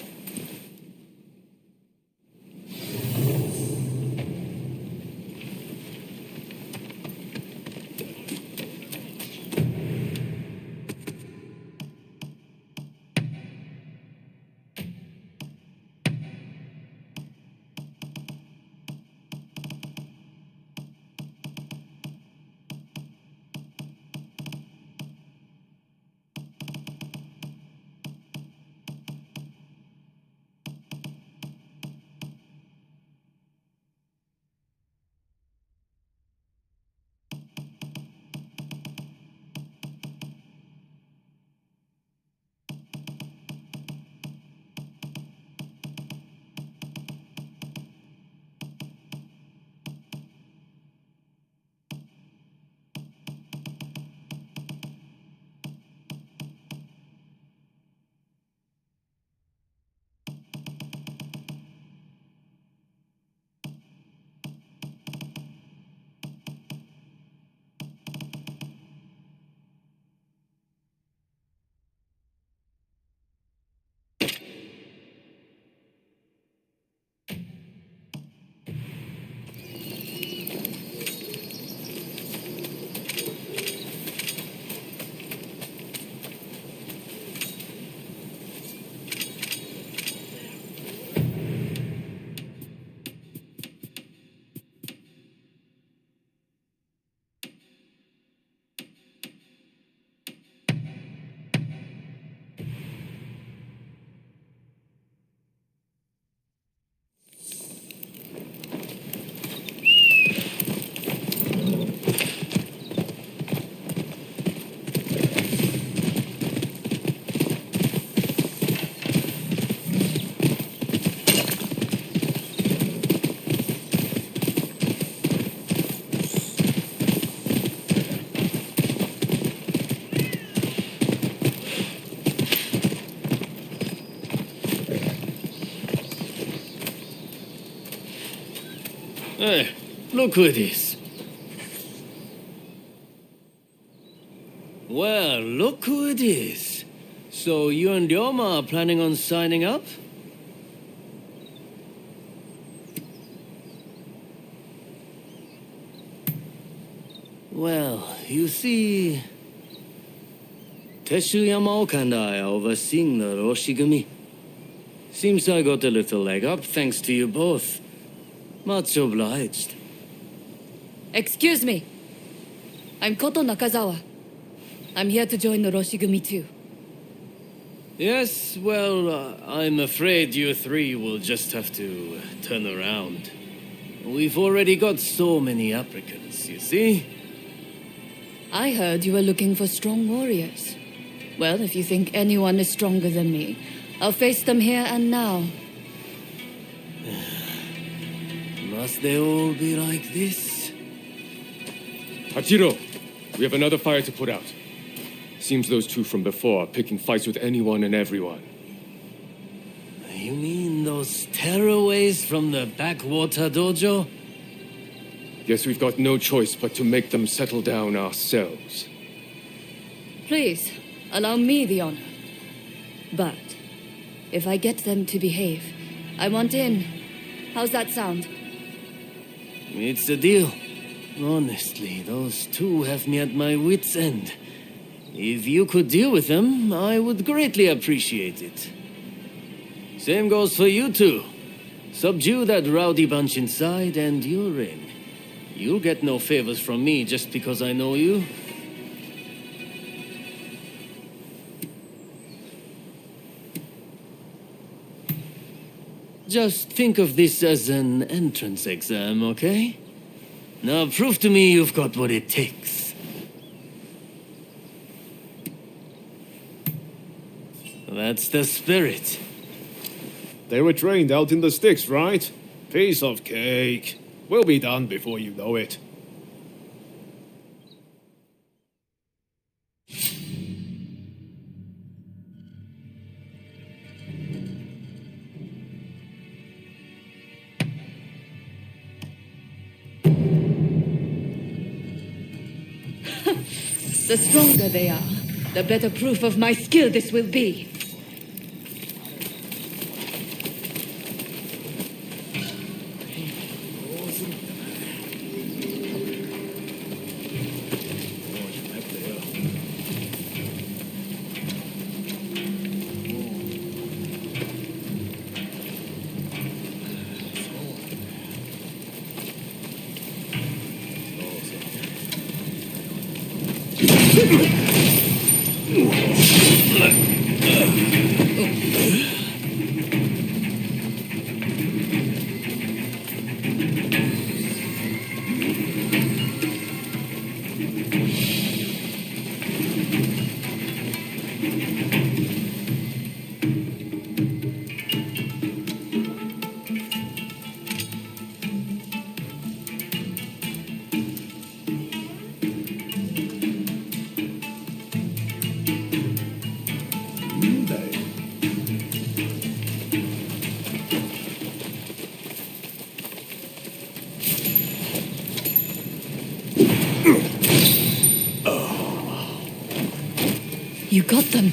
Hey, look who it is. Well, look who it is. So you and Ryoma are planning on signing up? Well, you see... Teshu Yamaoka and I are overseeing the Roshigumi. Seems I got a little leg up thanks to you both. Much obliged. Excuse me. I'm Koto Nakazawa. I'm here to join the Roshigumi too. Yes, well, I'm afraid you three will just have to turn around. We've already got so many applicants, you see? I heard you were looking for strong warriors. Well, if you think anyone is stronger than me, I'll face them here and now. Must they all be like this? Hachiro, we have another fire to put out. Seems those two from before are picking fights with anyone and everyone. You mean those tearaways from the backwater dojo? Guess we've got no choice but to make them settle down ourselves. Please, allow me the honor. But if I get them to behave, I want in. How's that sound? It's a deal. Honestly, those two have me at my wit's end. If you could deal with them, I would greatly appreciate it. Same goes for you two. Subdue that rowdy bunch inside and you're in. You'll get no favors from me just because I know you. Just think of this as an entrance exam, okay? Now prove to me you've got what it takes. That's the spirit. They were trained out in the sticks, right? Piece of cake. We'll be done before you know it. The stronger they are, the better proof of my skill this will be. You got them.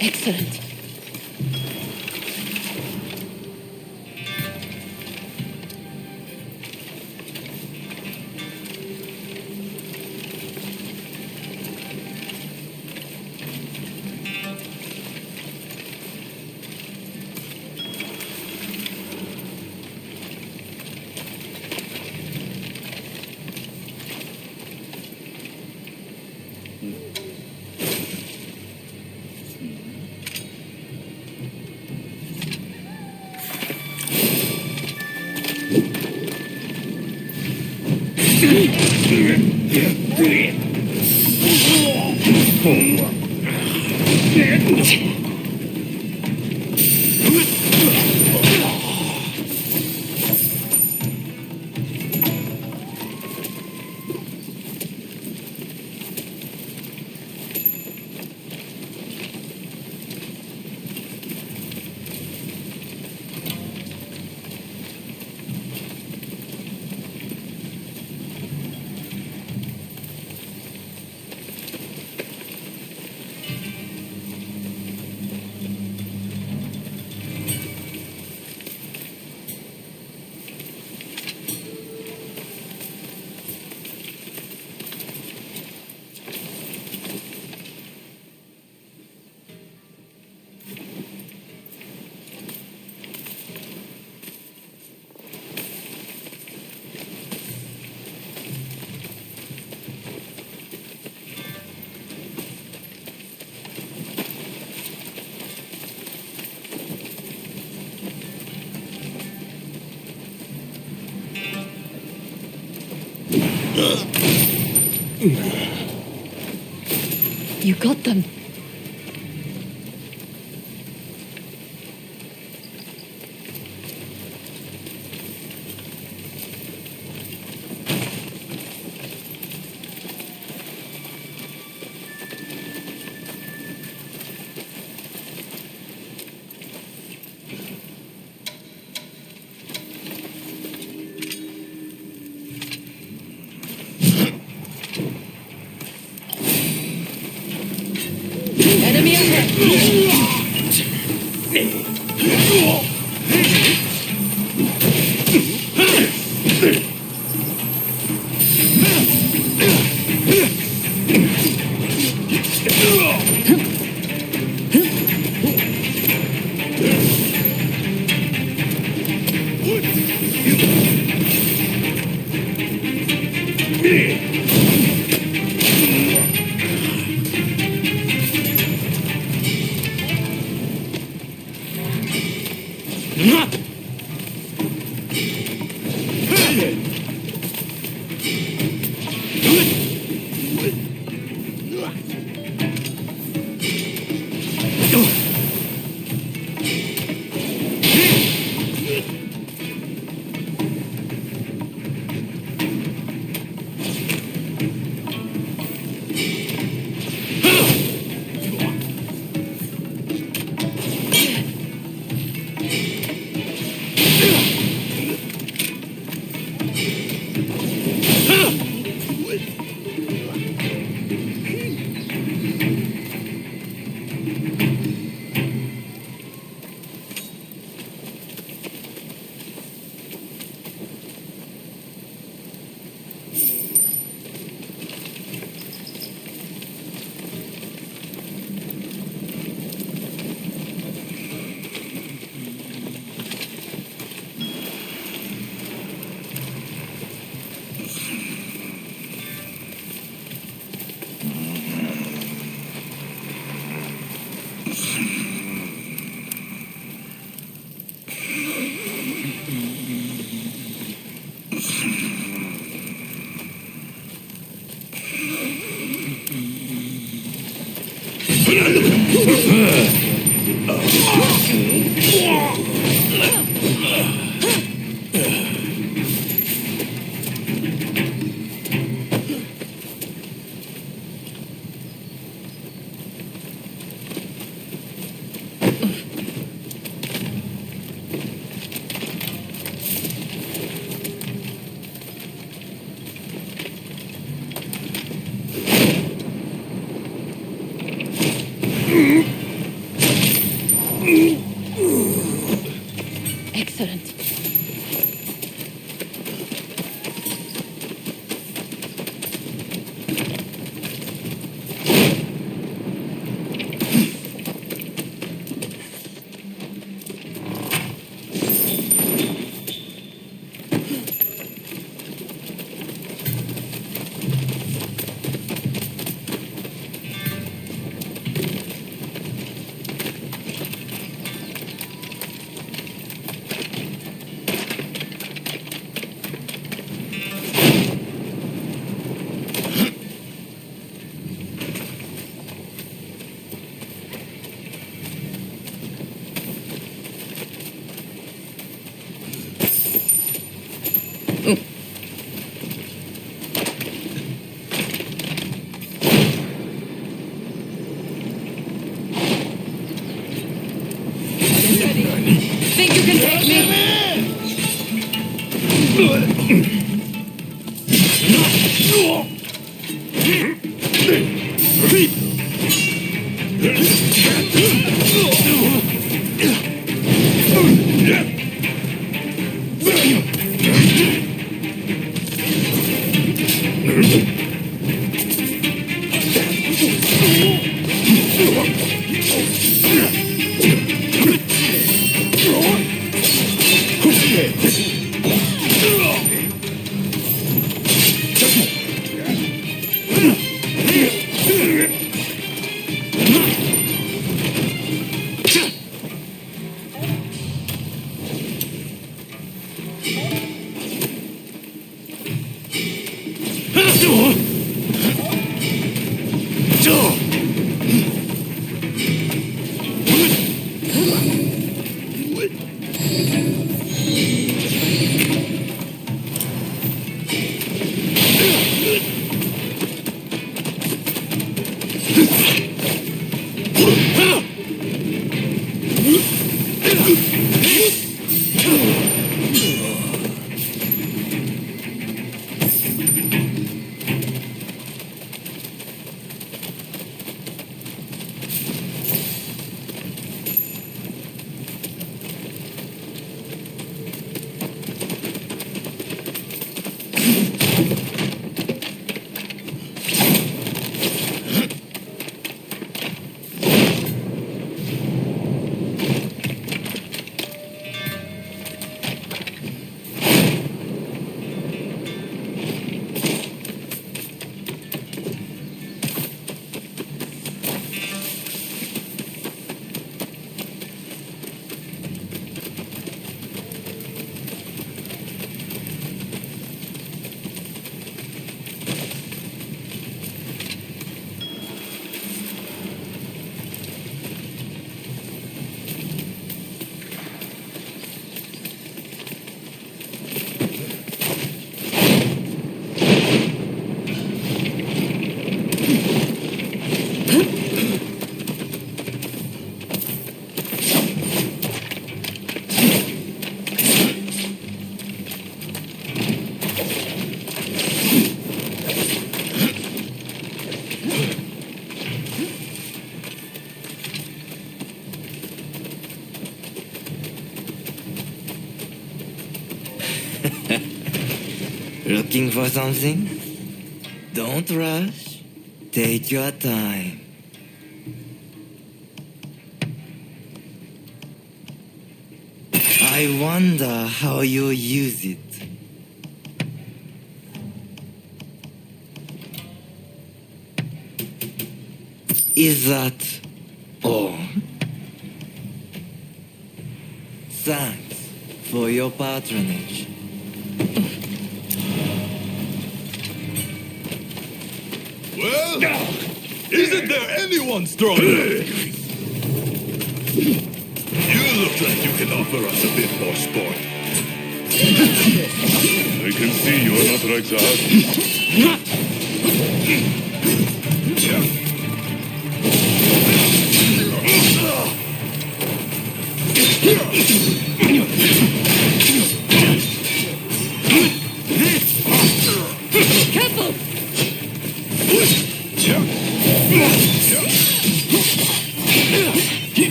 Excellent. You got them. Enemy Think you can take me? Looking for something? Don't rush. Take your time. I wonder how you use it. Is that all? Thanks for your patronage. Well, isn't there anyone stronger? You look like you can offer us a bit more sport. I can see you are not like Careful!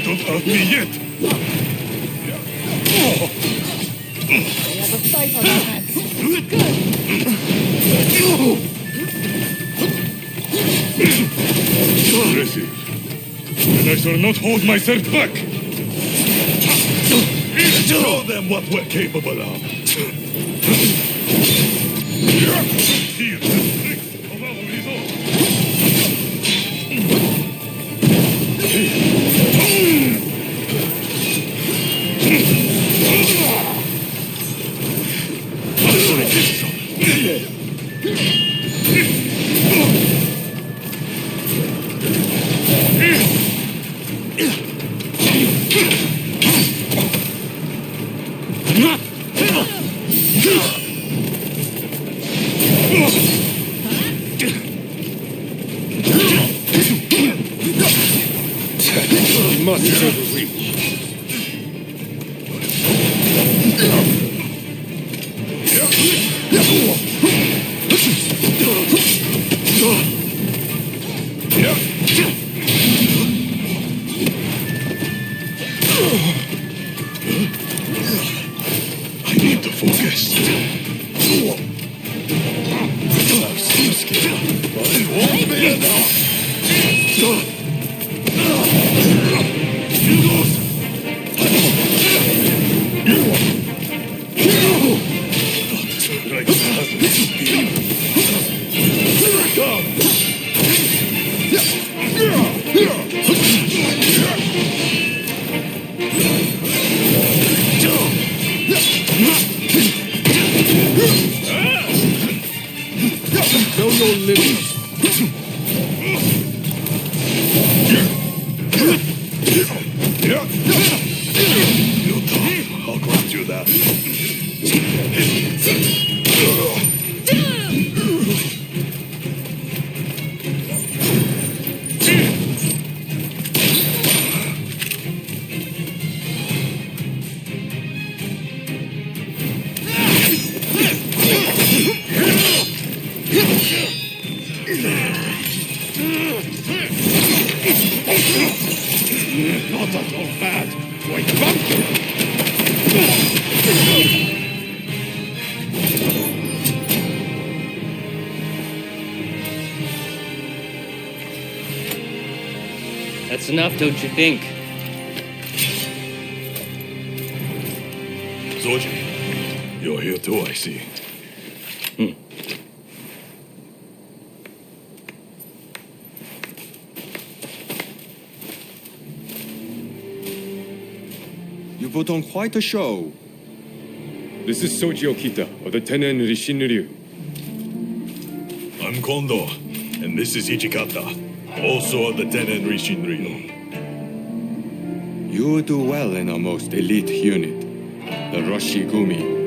Don't hurt me yet! We have a fight on our hands. Impressive. And I shall not hold myself back! Show them what we're capable of. Feel the strength of our resolve. Must overreach. Know your limits. I'll grant you that. Not at all bad. Quite funky. That's enough, don't you think? Zoji, you're here too, I see. You put on quite a show. This is Soji Okita of the Tenen Rishinryu. I'm Kondo, and this is Ichikata, also of the Tenen Rishinryu. You do well in our most elite unit, the Roshigumi.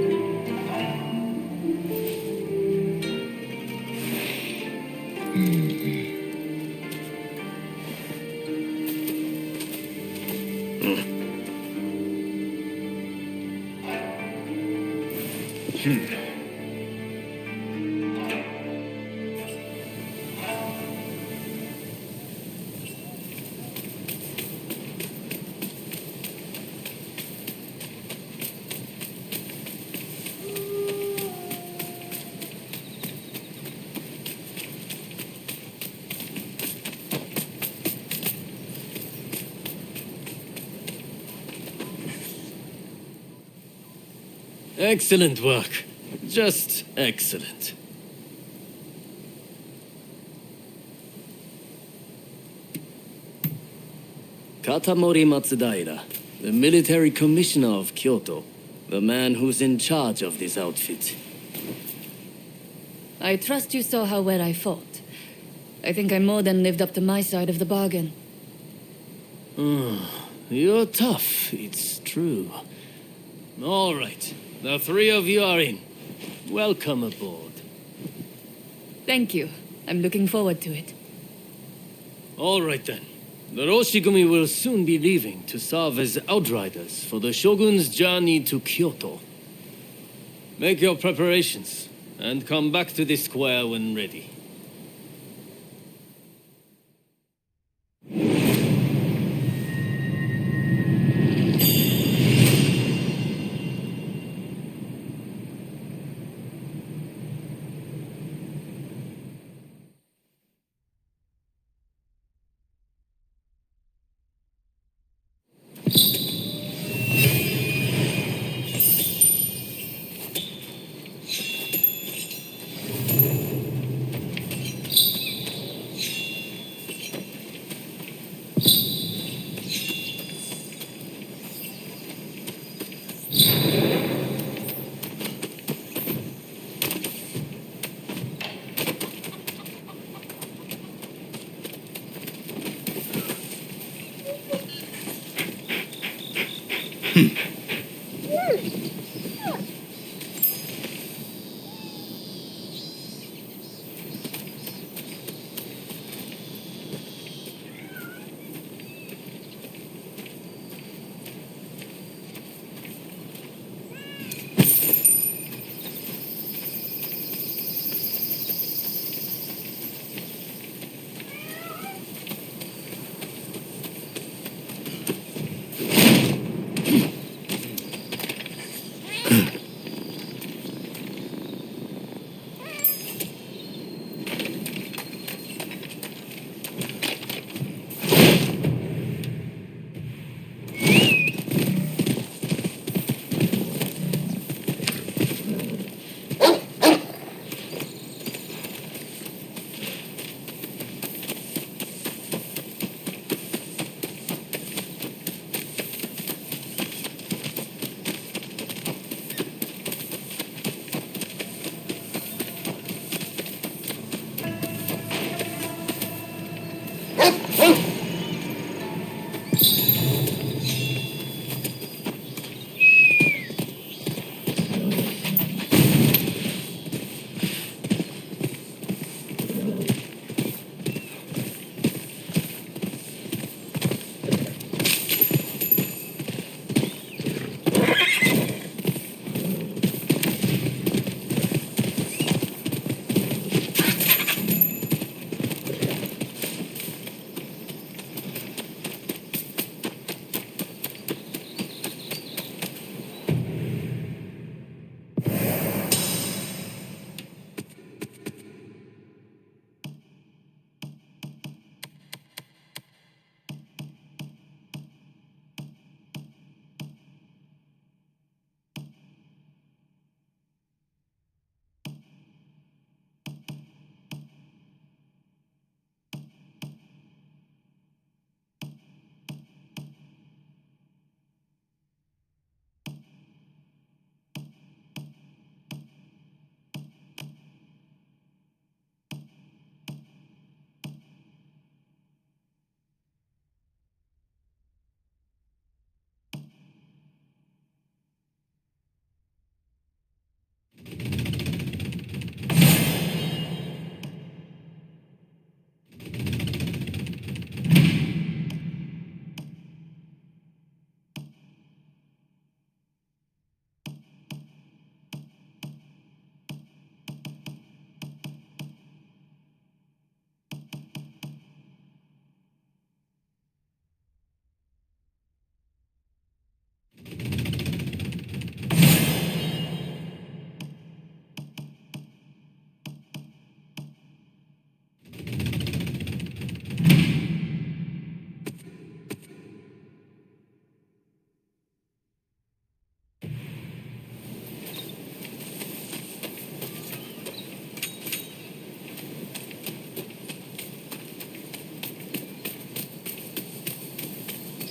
Excellent work. Just excellent. Katamori Matsudaira, the military commissioner of Kyoto, the man who's in charge of this outfit. I trust you saw how well I fought. I think I more than lived up to my side of the bargain. You're tough, it's true. All right, the three of you are in. Welcome aboard. Thank you. I'm looking forward to it. All right then. The Roshigumi will soon be leaving to serve as outriders for the Shogun's journey to Kyoto. Make your preparations, and come back to the square when ready.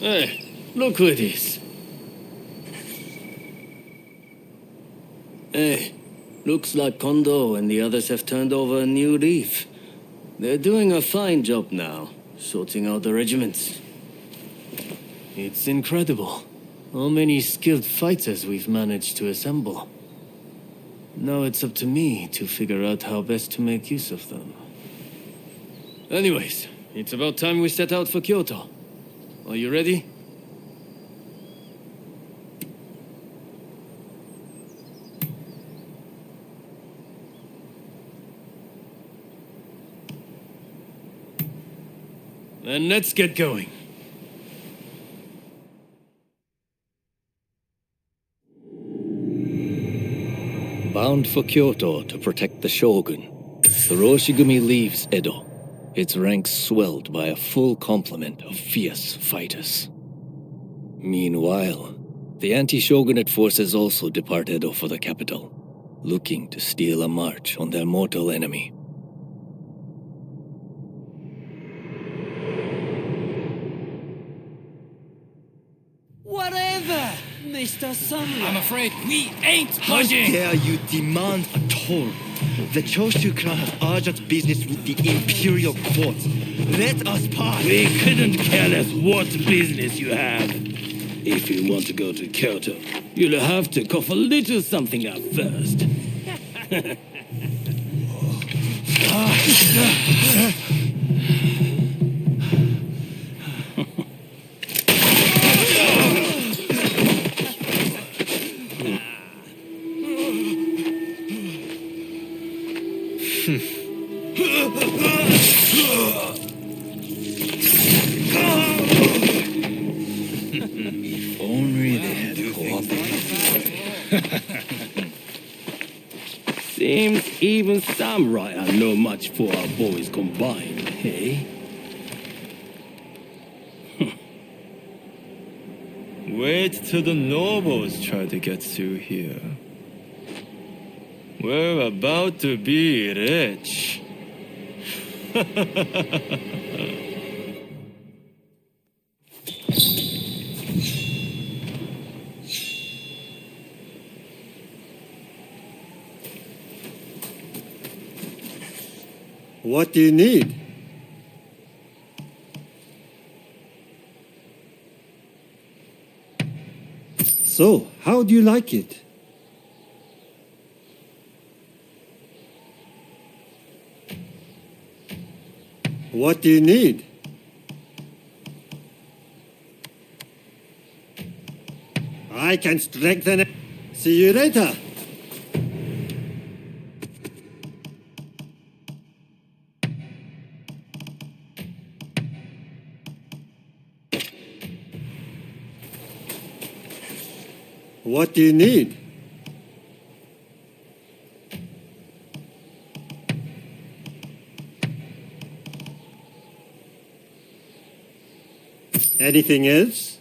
Hey, look who it is. Hey, looks like Kondo and the others have turned over a new leaf. They're doing a fine job now, sorting out the regiments. It's incredible how many skilled fighters we've managed to assemble. Now it's up to me to figure out how best to make use of them. Anyways, it's about time we set out for Kyoto. Are you ready? Then let's get going. Bound for Kyoto to protect the shogun, the Roshigumi leaves Edo, its ranks swelled by a full complement of fierce fighters. Meanwhile, the anti-shogunate forces also depart Edo for the capital, looking to steal a march on their mortal enemy. Whatever, Mr. Samurai. I'm afraid we ain't How budging. dare you demand a toll? The Choshu clan has urgent business with the Imperial Court. Let us pass. We couldn't care less what business you have. If you want to go to Kyoto, you'll have to cough a little something up first. If only they had cooperated. Seems even samurai are no match for our boys combined, hey? Wait till the nobles try to get through here. We're about to be rich. What do you need? So, how do you like it? What do you need? I can strengthen it. See you later. What do you need? Anything else?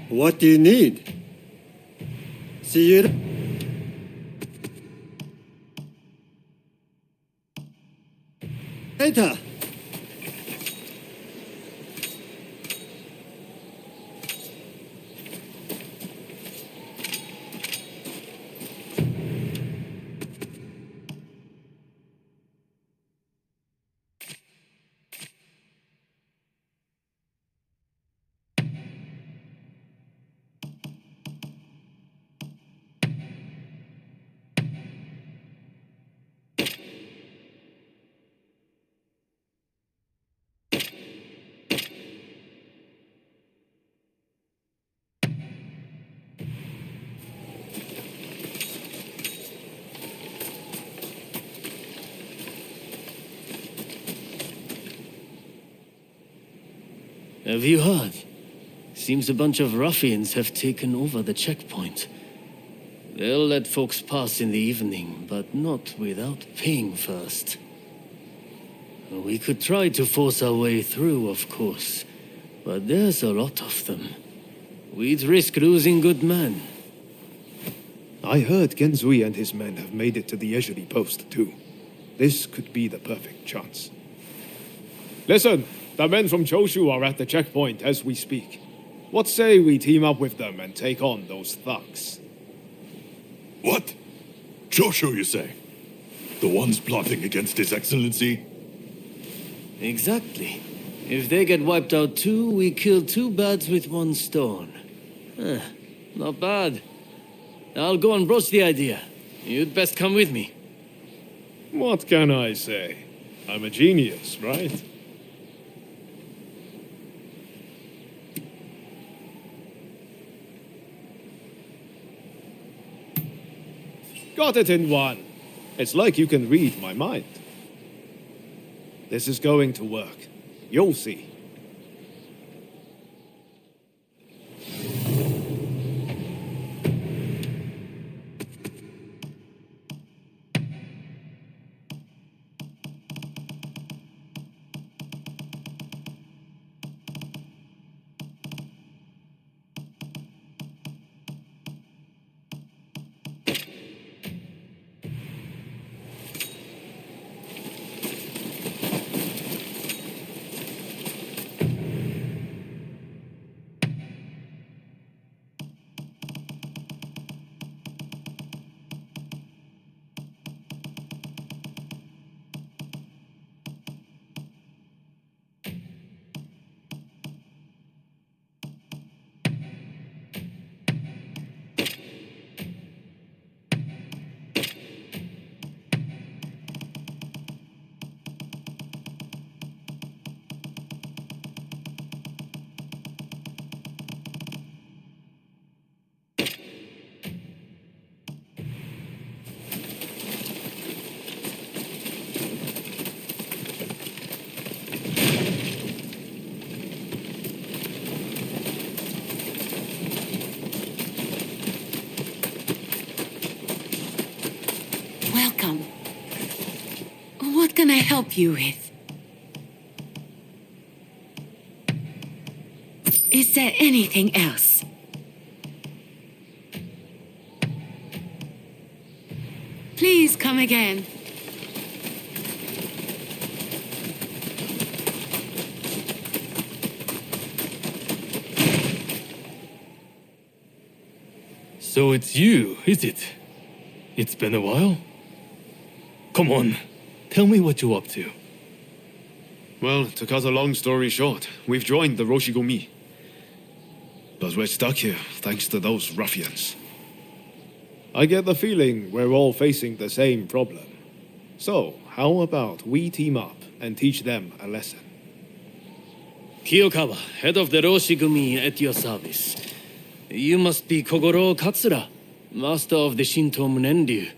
What do you need? See you later. Have you heard? Seems a bunch of ruffians have taken over the checkpoint. They'll let folks pass in the evening, but not without paying first. We could try to force our way through, of course, but there's a lot of them. We'd risk losing good men. I heard Genzui and his men have made it to the Ejiri post, too. This could be the perfect chance. Listen, the men from Choshu are at the checkpoint as we speak. What say we team up with them and take on those thugs? What? Choshu, you say? The ones plotting against His Excellency? Exactly. If they get wiped out too, we kill two birds with one stone. Not bad. I'll go and broach the idea. You'd best come with me. What can I say? I'm a genius, right? Got it in one. It's like you can read my mind. This is going to work. You'll see. Welcome. What can I help you with? Is there anything else? Please come again. So it's you, is it? It's been a while? Come on, tell me what you're up to. Well, to cut a long story short, we've joined the Roshigumi. But we're stuck here, thanks to those ruffians. I get the feeling we're all facing the same problem. So, how about we team up and teach them a lesson? Kiyokawa, head of the Roshigumi, at your service. You must be Kogoro Katsura, master of the Shinto Munenryu.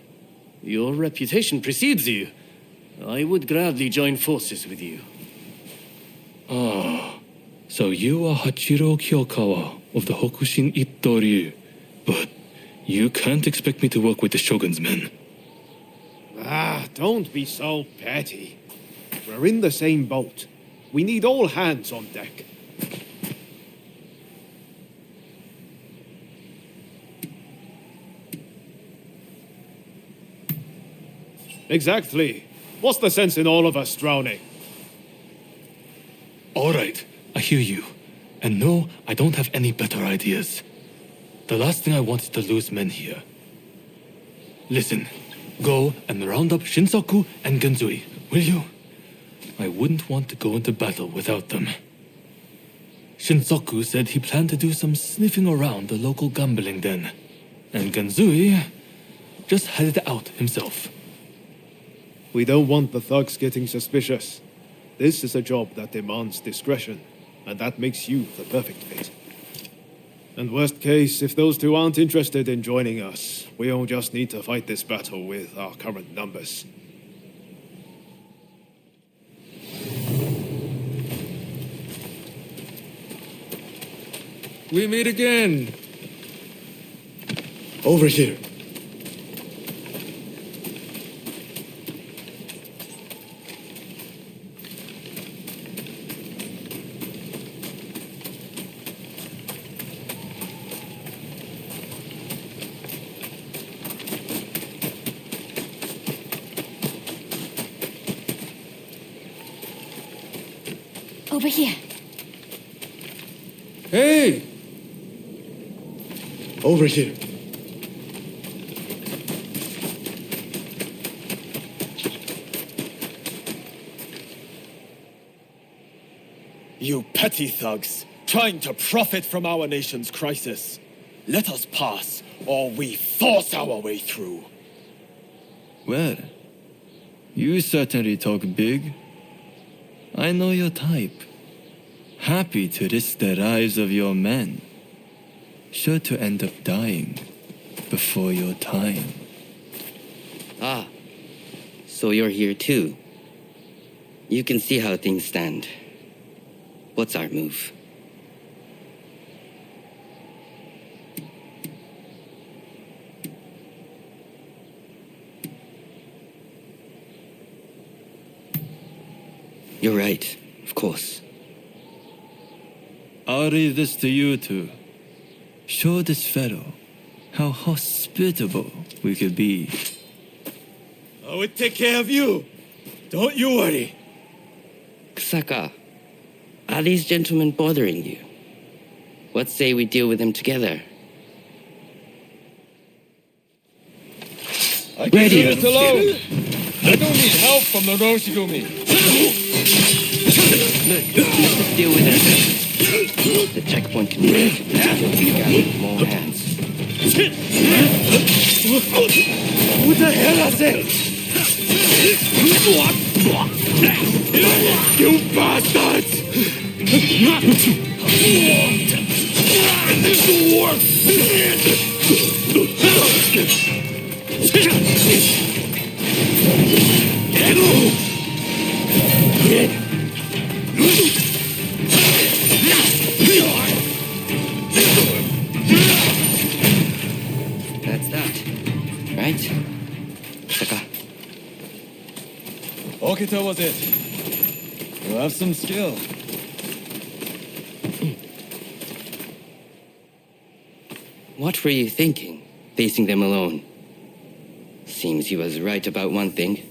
Your reputation precedes you. I would gladly join forces with you. Ah, so you are Hachiro Kyokawa of the Hokushin Itto Ryu. But you can't expect me to work with the Shogun's men. Ah, don't be so petty. We're in the same boat. We need all hands on deck. Exactly. What's the sense in all of us drowning? All right, I hear you. And no, I don't have any better ideas. The last thing I want is to lose men here. Listen, go and round up Shinsaku and Genzui, will you? I wouldn't want to go into battle without them. Shinsaku said he planned to do some sniffing around the local gambling den. And Genzui just headed out himself. We don't want the thugs getting suspicious. This is a job that demands discretion, and that makes you the perfect fit. And worst case, if those two aren't interested in joining us, we'll just need to fight this battle with our current numbers. We meet again. Over here. Over here. Hey! Over here. You petty thugs, trying to profit from our nation's crisis. Let us pass, or we force our way through. Well, you certainly talk big. I know your type. Happy to risk the lives of your men. Sure to end up dying before your time. Ah, so you're here too. You can see how things stand. What's our move? You're right, of course. I'll leave this to you two. Show this fellow how hospitable we could be. I will take care of you. Don't you worry. Kusaka, are these gentlemen bothering you? What say we deal with them together? I can do this alone. I don't need help from the Roshigumi. Let's just deal with them. The checkpoint can wait. We got more hands. What the hell is it? You bastards! That's that, right? Saka. Okita was it. You have some skill. What were you thinking, facing them alone? Seems he was right about one thing.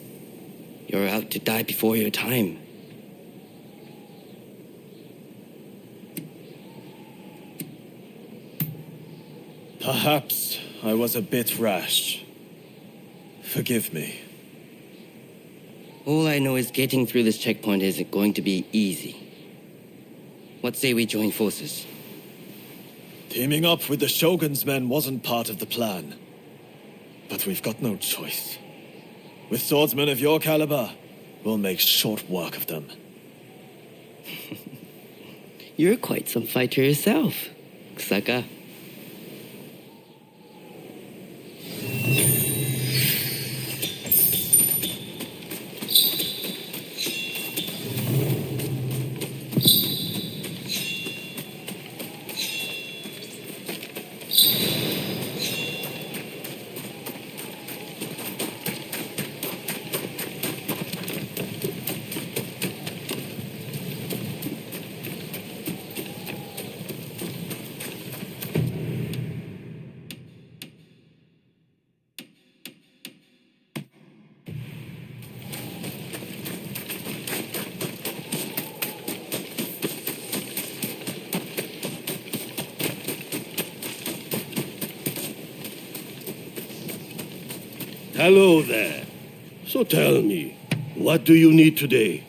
You're out to die before your time. Perhaps I was a bit rash. Forgive me. All I know is getting through this checkpoint isn't going to be easy. What say we join forces? Teaming up with the Shogun's men wasn't part of the plan. But we've got no choice. With swordsmen of your caliber, we'll make short work of them. You're quite some fighter yourself, Kusaka. Hello there. So tell me, what do you need today?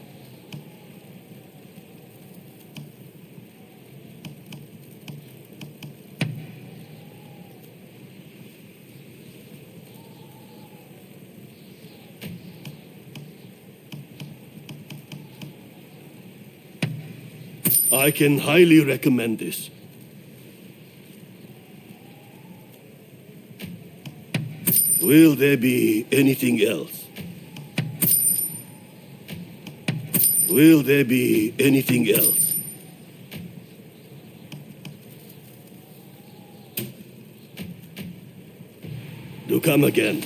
I can highly recommend this. Will there be anything else? Will there be anything else? Do come again.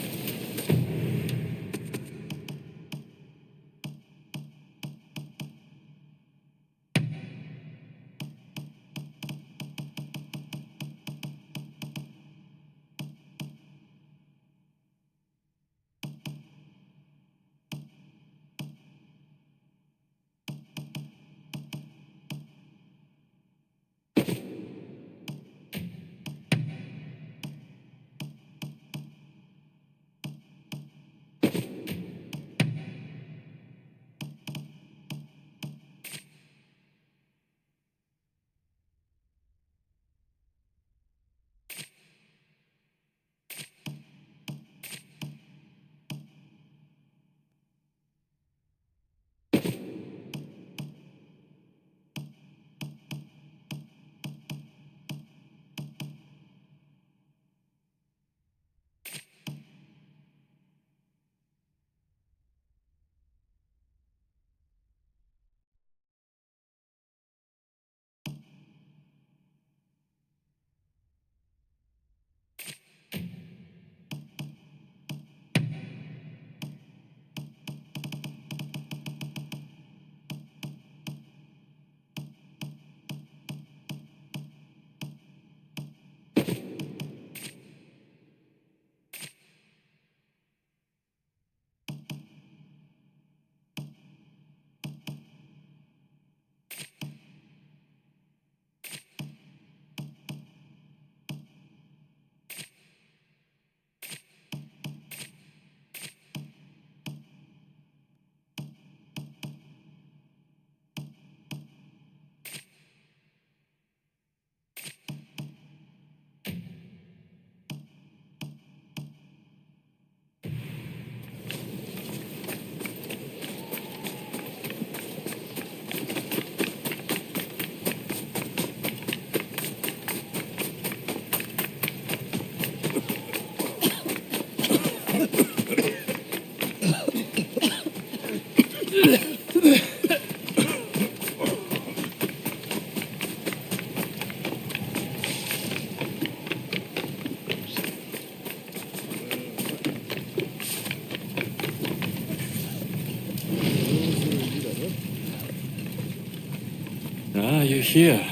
Ah, you're here.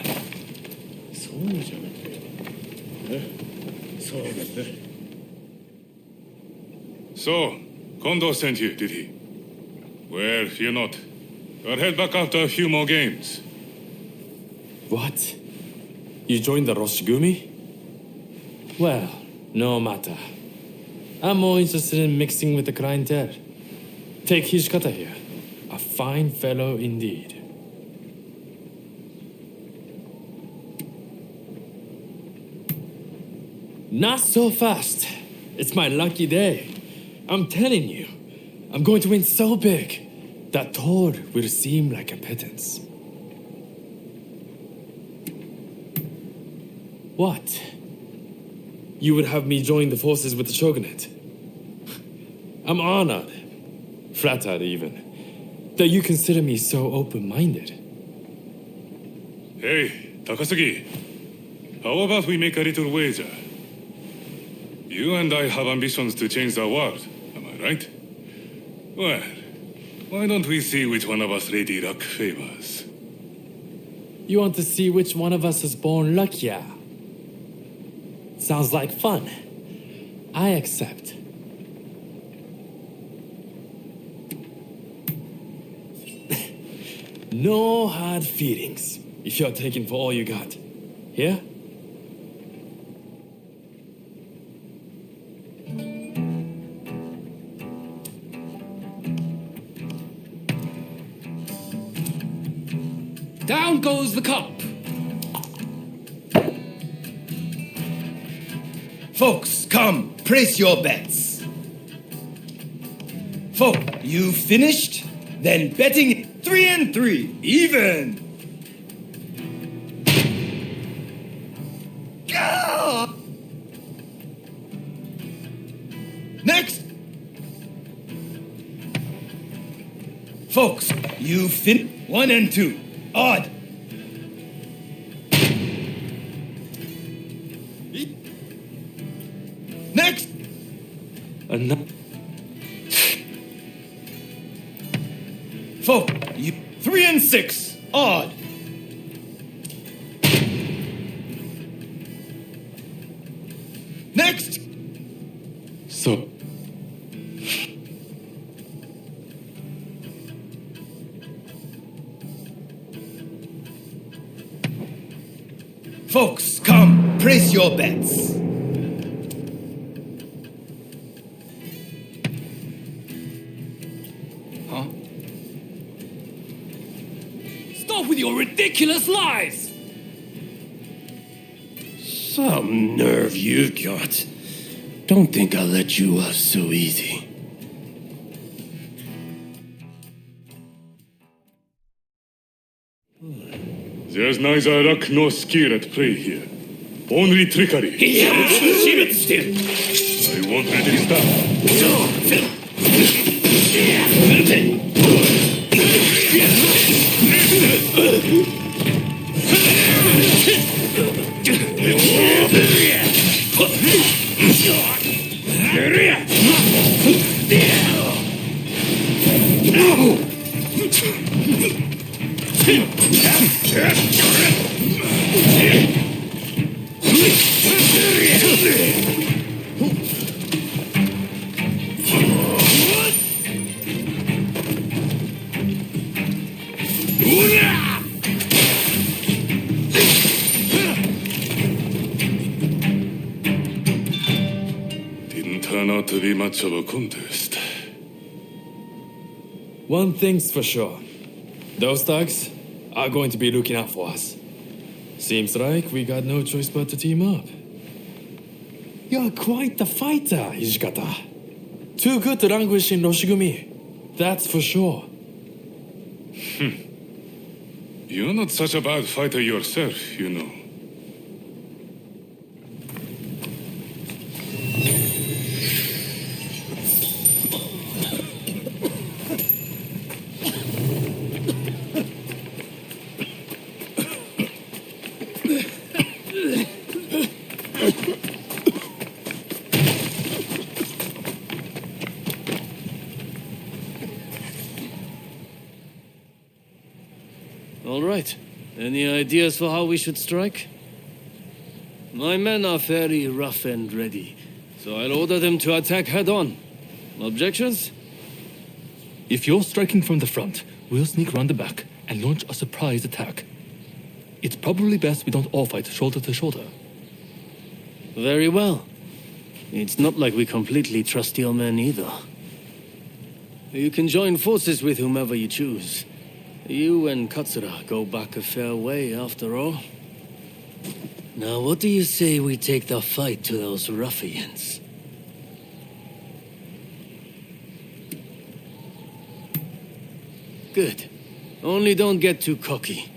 So, Kondo sent you, did he? Well, fear not. I'll head back after a few more games. What? You joined the Roshigumi? Well, no matter. I'm more interested in mixing with the clientele. Take Hijikata here. A fine fellow indeed. Not so fast. It's my lucky day. I'm telling you, I'm going to win so big that Thor will seem like a pittance. What? You would have me join the forces with the shogunate? I'm honored, flattered even, that you consider me so open-minded. Hey, Takasugi. How about we make a little wager? You and I have ambitions to change the world, am I right? Well, why don't we see which one of us Lady Luck favors? You want to see which one of us is born luckier? Sounds like fun. I accept. No hard feelings, if you're taking for all you got. Here? Down goes the cup. Folks, come, place your bets. Folk, you finished? Then betting 3 and 3, even. Ah! Next. Folks, you 1 and 2, odd. Next. Enough. Folk, you 3 and 6, odd. Next. So. Folks, come, place your bets. Stop with your ridiculous lies! Some nerve you've got. Don't think I'll let you off so easy. There's neither luck nor skill at play here. Only trickery. I won't let it Didn't turn out to be much of a contest. One thing's for sure. Those thugs are going to be looking out for us. Seems like we got no choice but to team up. You're quite the fighter, Hijikata. Too good to languish in Roshigumi. That's for sure. You're not such a bad fighter yourself, you know. All right. Any ideas for how we should strike? My men are fairly rough and ready, so I'll order them to attack head-on. Objections? If you're striking from the front, we'll sneak round the back and launch a surprise attack. It's probably best we don't all fight shoulder to shoulder. Very well. It's not like we completely trust your men either. You can join forces with whomever you choose. You and Katsura go back a fair way, after all. Now, what do you say we take the fight to those ruffians? Good. Only don't get too cocky.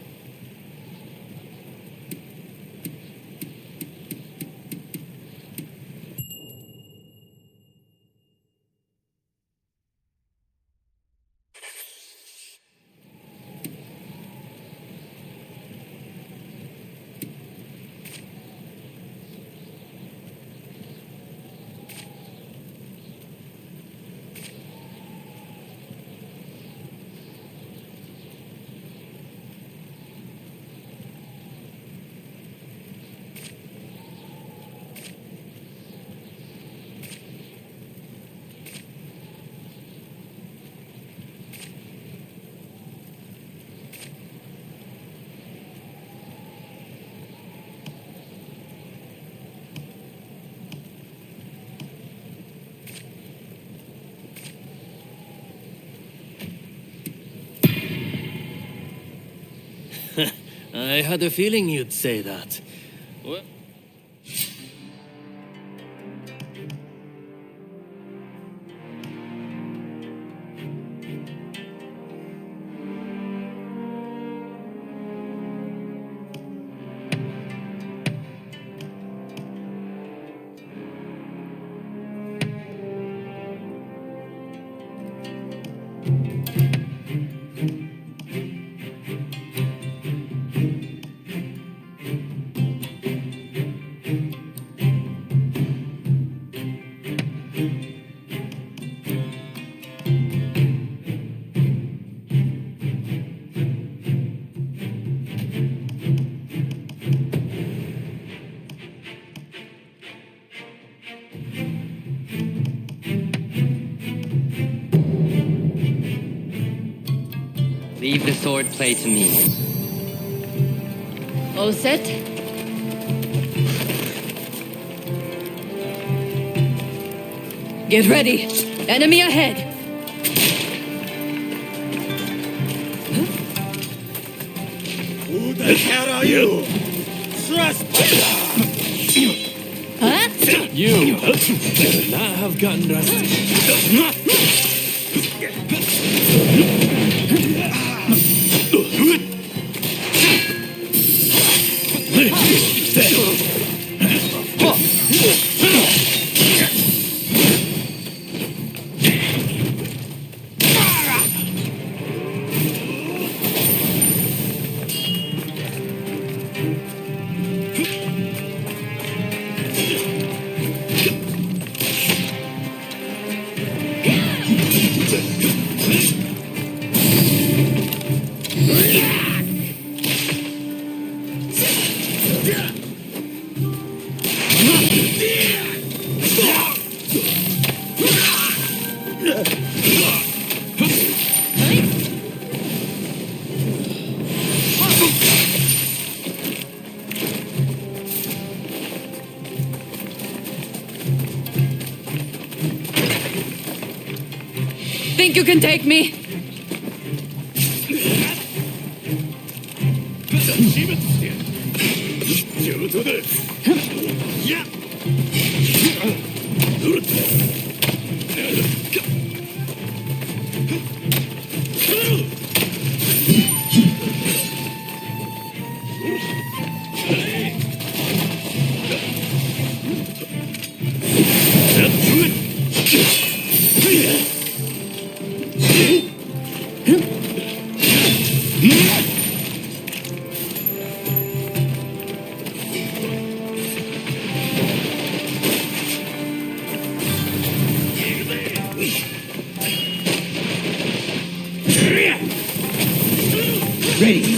I had a feeling you'd say that. Well... Leave the sword play to me. All set? Get ready! Enemy ahead! Who the hell are you? Trust Huh? You better not have gotten rusty. Think you can take me? ready.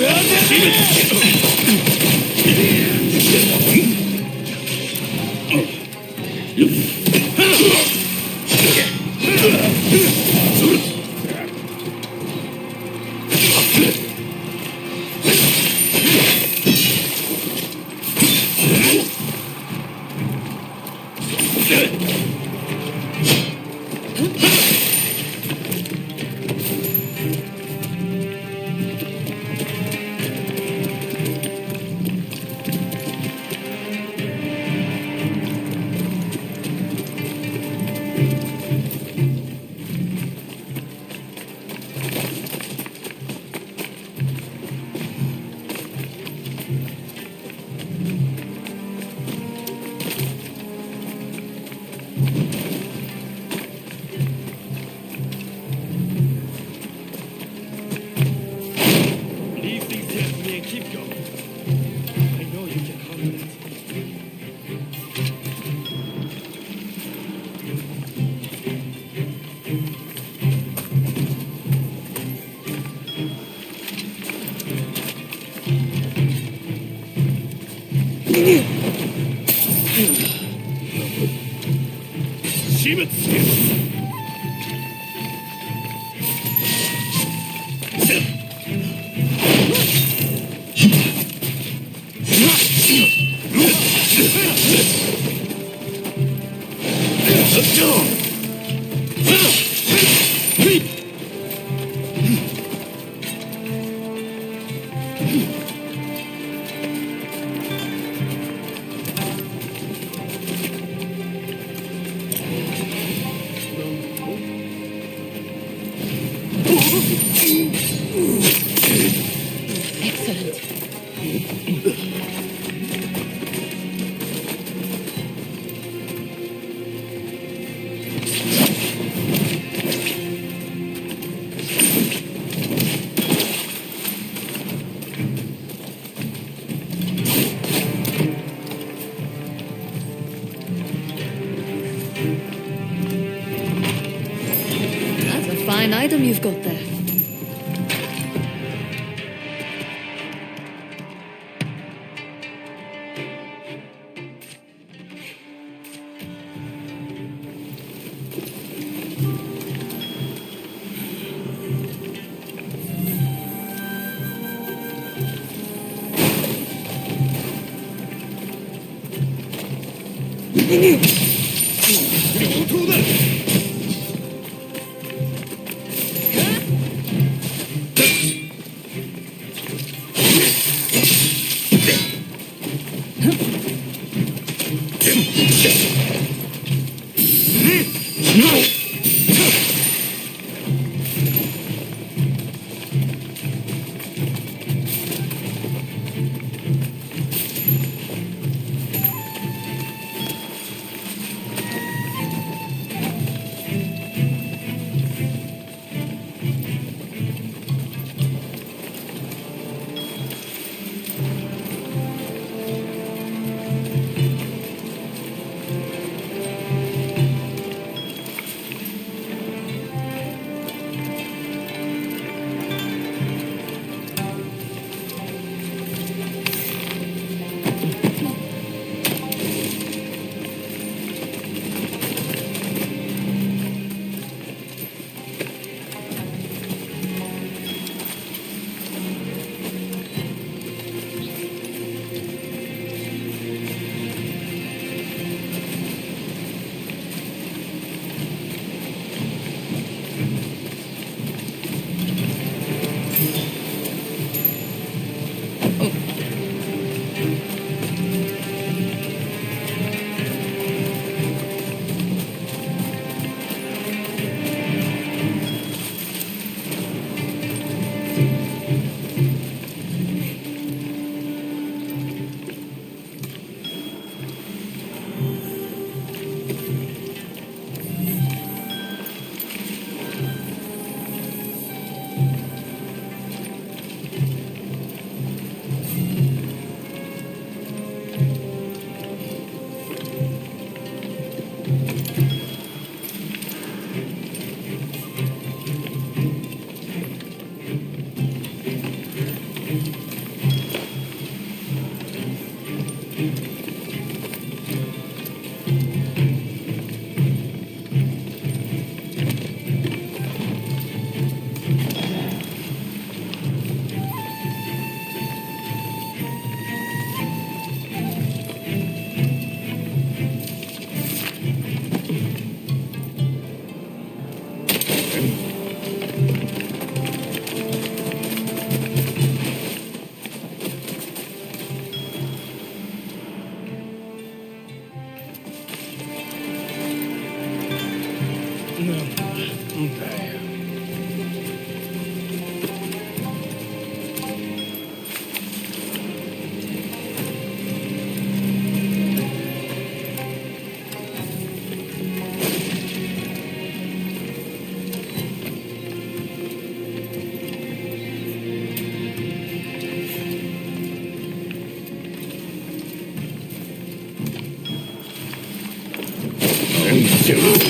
That's a fine item you've got there. Excellent.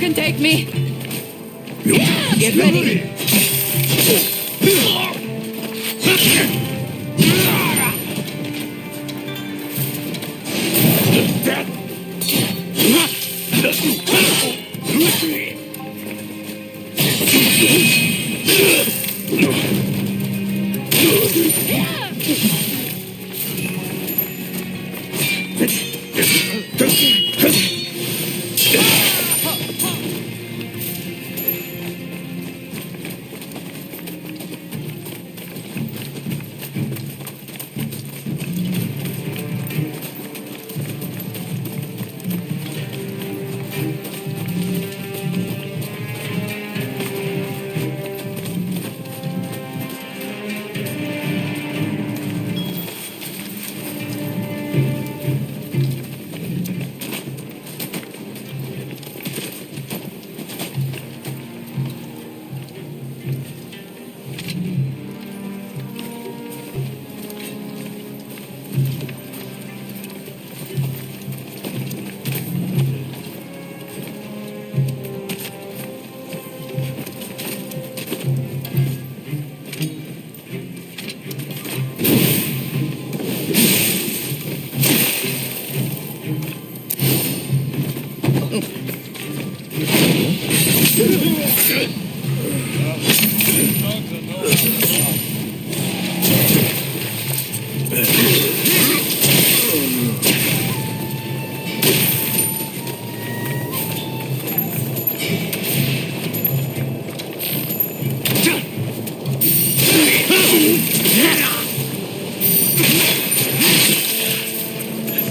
can take me. Get ready.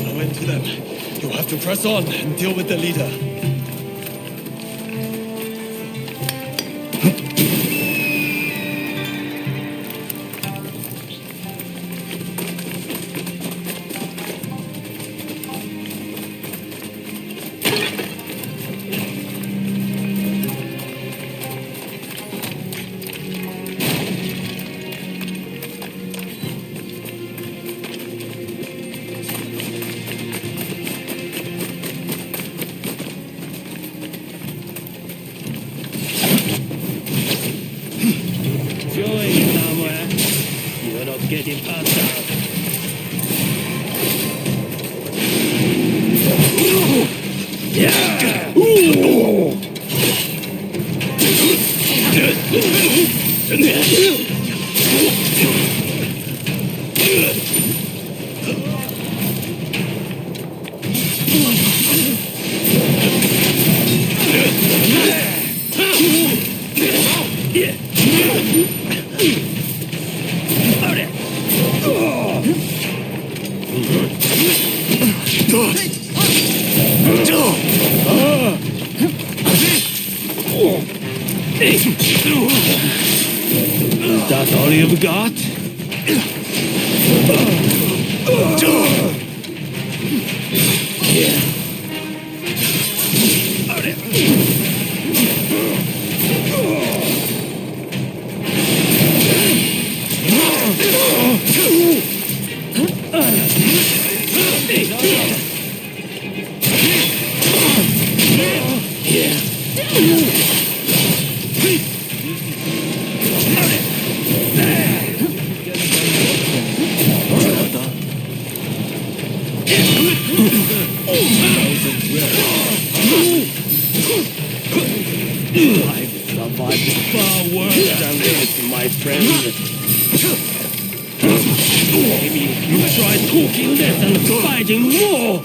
No end to them. You have to press on and deal with the leader. Going somewhere. You're not getting past us. Is that all you've got? I've survived far worse than this, my friend. Maybe if you try talking less and fighting more.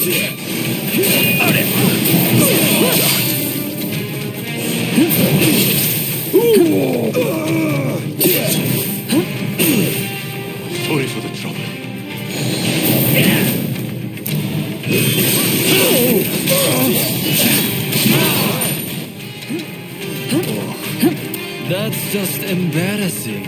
Sorry for the trouble. That's just embarrassing.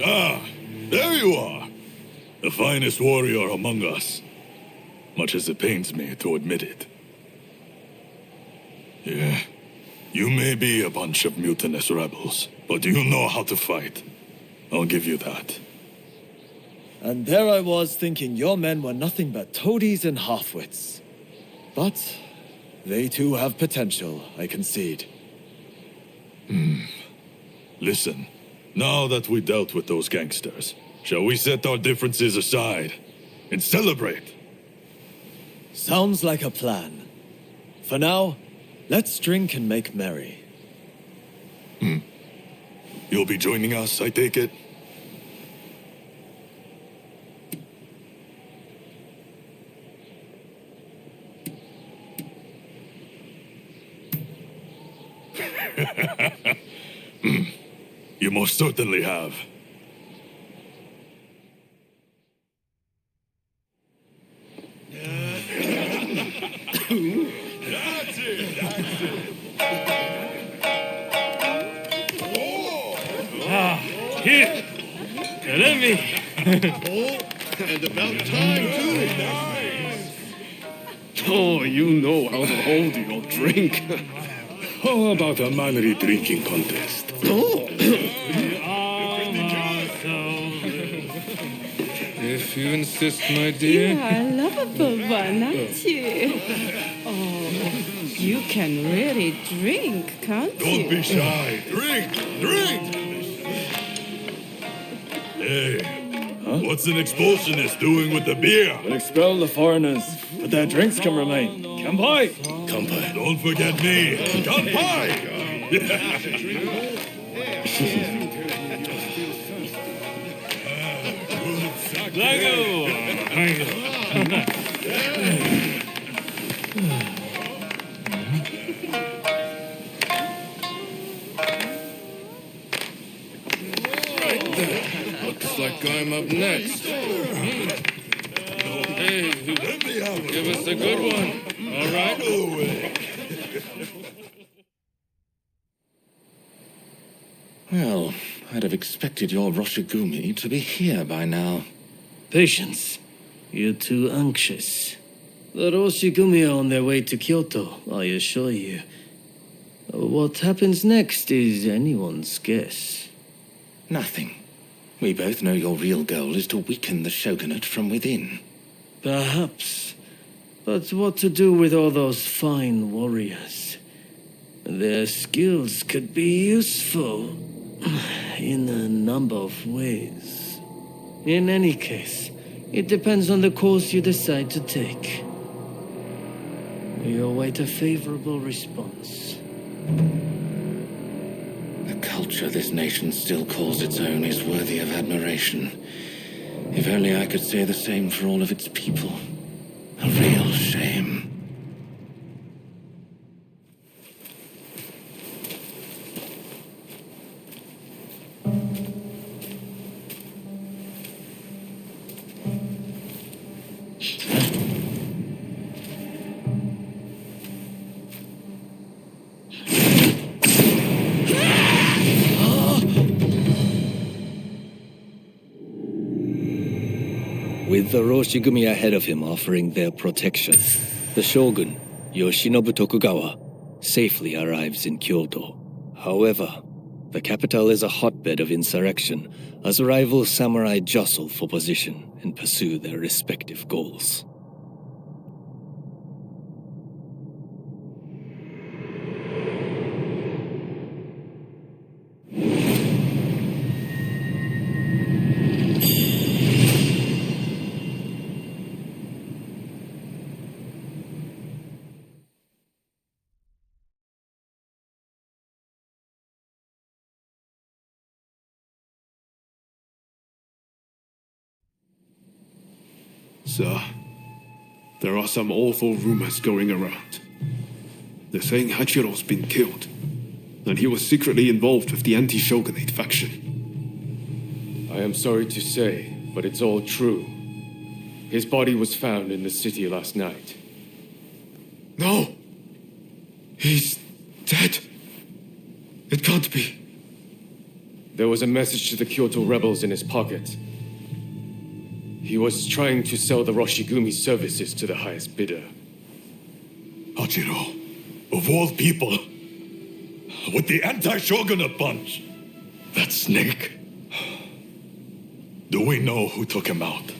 Ah, there you are. The finest warrior among us. Much as it pains me to admit it. Yeah, you may be a bunch of mutinous rebels, but you know how to fight. I'll give you that. And there I was thinking your men were nothing but toadies and halfwits. But they too have potential, I concede. Listen, now that we dealt with those gangsters, shall we set our differences aside and celebrate? Sounds like a plan. For now, let's drink and make merry. You'll be joining us, I take it? You most certainly have. That's it, that's it. Ah, here. Let me. And about time, too. Oh, you know how to hold your drink. How about a manly drinking contest? If you insist, my dear. You are a lovable one, aren't you? Oh, you can really drink, can't you? Don't be shy. Drink! Drink! Hey, what's an expulsionist doing with the beer? We'll expel the foreigners, but their drinks can remain. Kanpai! Kanpai. Don't forget me. Kanpai! Looks like I'm up next. Hey, give us a good one. All right. Well, I'd have expected your Roshigumi to be here by now. Patience. You're too anxious. The Roshigumi are on their way to Kyoto, I assure you. What happens next is anyone's guess. Nothing. We both know your real goal is to weaken the shogunate from within. Perhaps. But what to do with all those fine warriors? Their skills could be useful in a number of ways. In any case, it depends on the course you decide to take. We await a favorable response. The culture this nation still calls its own is worthy of admiration. If only I could say the same for all of its people. A real shame. With the Roshigumi ahead of him offering their protection, the shogun, Yoshinobu Tokugawa, safely arrives in Kyoto. However, the capital is a hotbed of insurrection as rival samurai jostle for position and pursue their respective goals. Sir, there are some awful rumors going around. They're saying Hachiro's been killed. and he was secretly involved with the anti-shogunate faction. I am sorry to say, but it's all true. His body was found in the city last night. No! He's dead. It can't be. There was a message to the Kyoto rebels in his pocket. He was trying to sell the Roshigumi services to the highest bidder. Hachiro, of all people, with the anti-shogunate bunch, that snake. Do we know who took him out?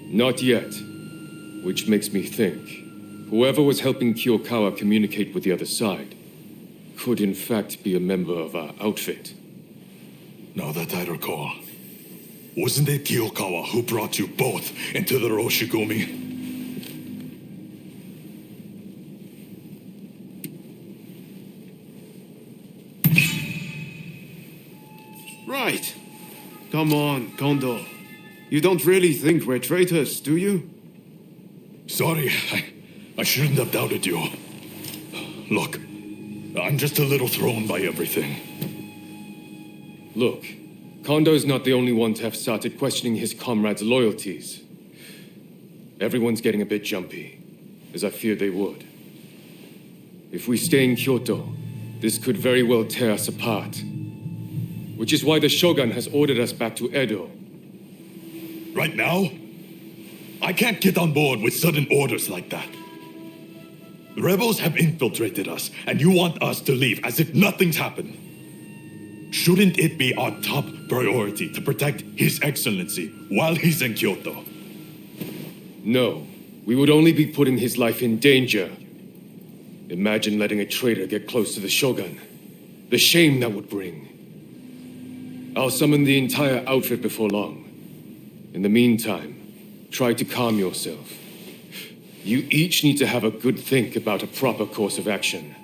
Not yet, which makes me think whoever was helping Kiyokawa communicate with the other side could in fact be a member of our outfit. Now that I recall, wasn't it Kiyokawa who brought you both into the Roshigumi? Right. Come on, Kondo. You don't really think we're traitors, do you? Sorry, I shouldn't have doubted you. Look, I'm just a little thrown by everything. Look, Kondo's not the only one to have started questioning his comrades' loyalties. Everyone's getting a bit jumpy, as I feared they would. If we stay in Kyoto, this could very well tear us apart. Which is why the Shogun has ordered us back to Edo. Right now? I can't get on board with sudden orders like that. The rebels have infiltrated us, and you want us to leave as if nothing's happened. Shouldn't it be our top priority to protect His Excellency while he's in Kyoto? No, we would only be putting his life in danger. Imagine letting a traitor get close to the Shogun. The shame that would bring. I'll summon the entire outfit before long. In the meantime, try to calm yourself. You each need to have a good think about a proper course of action.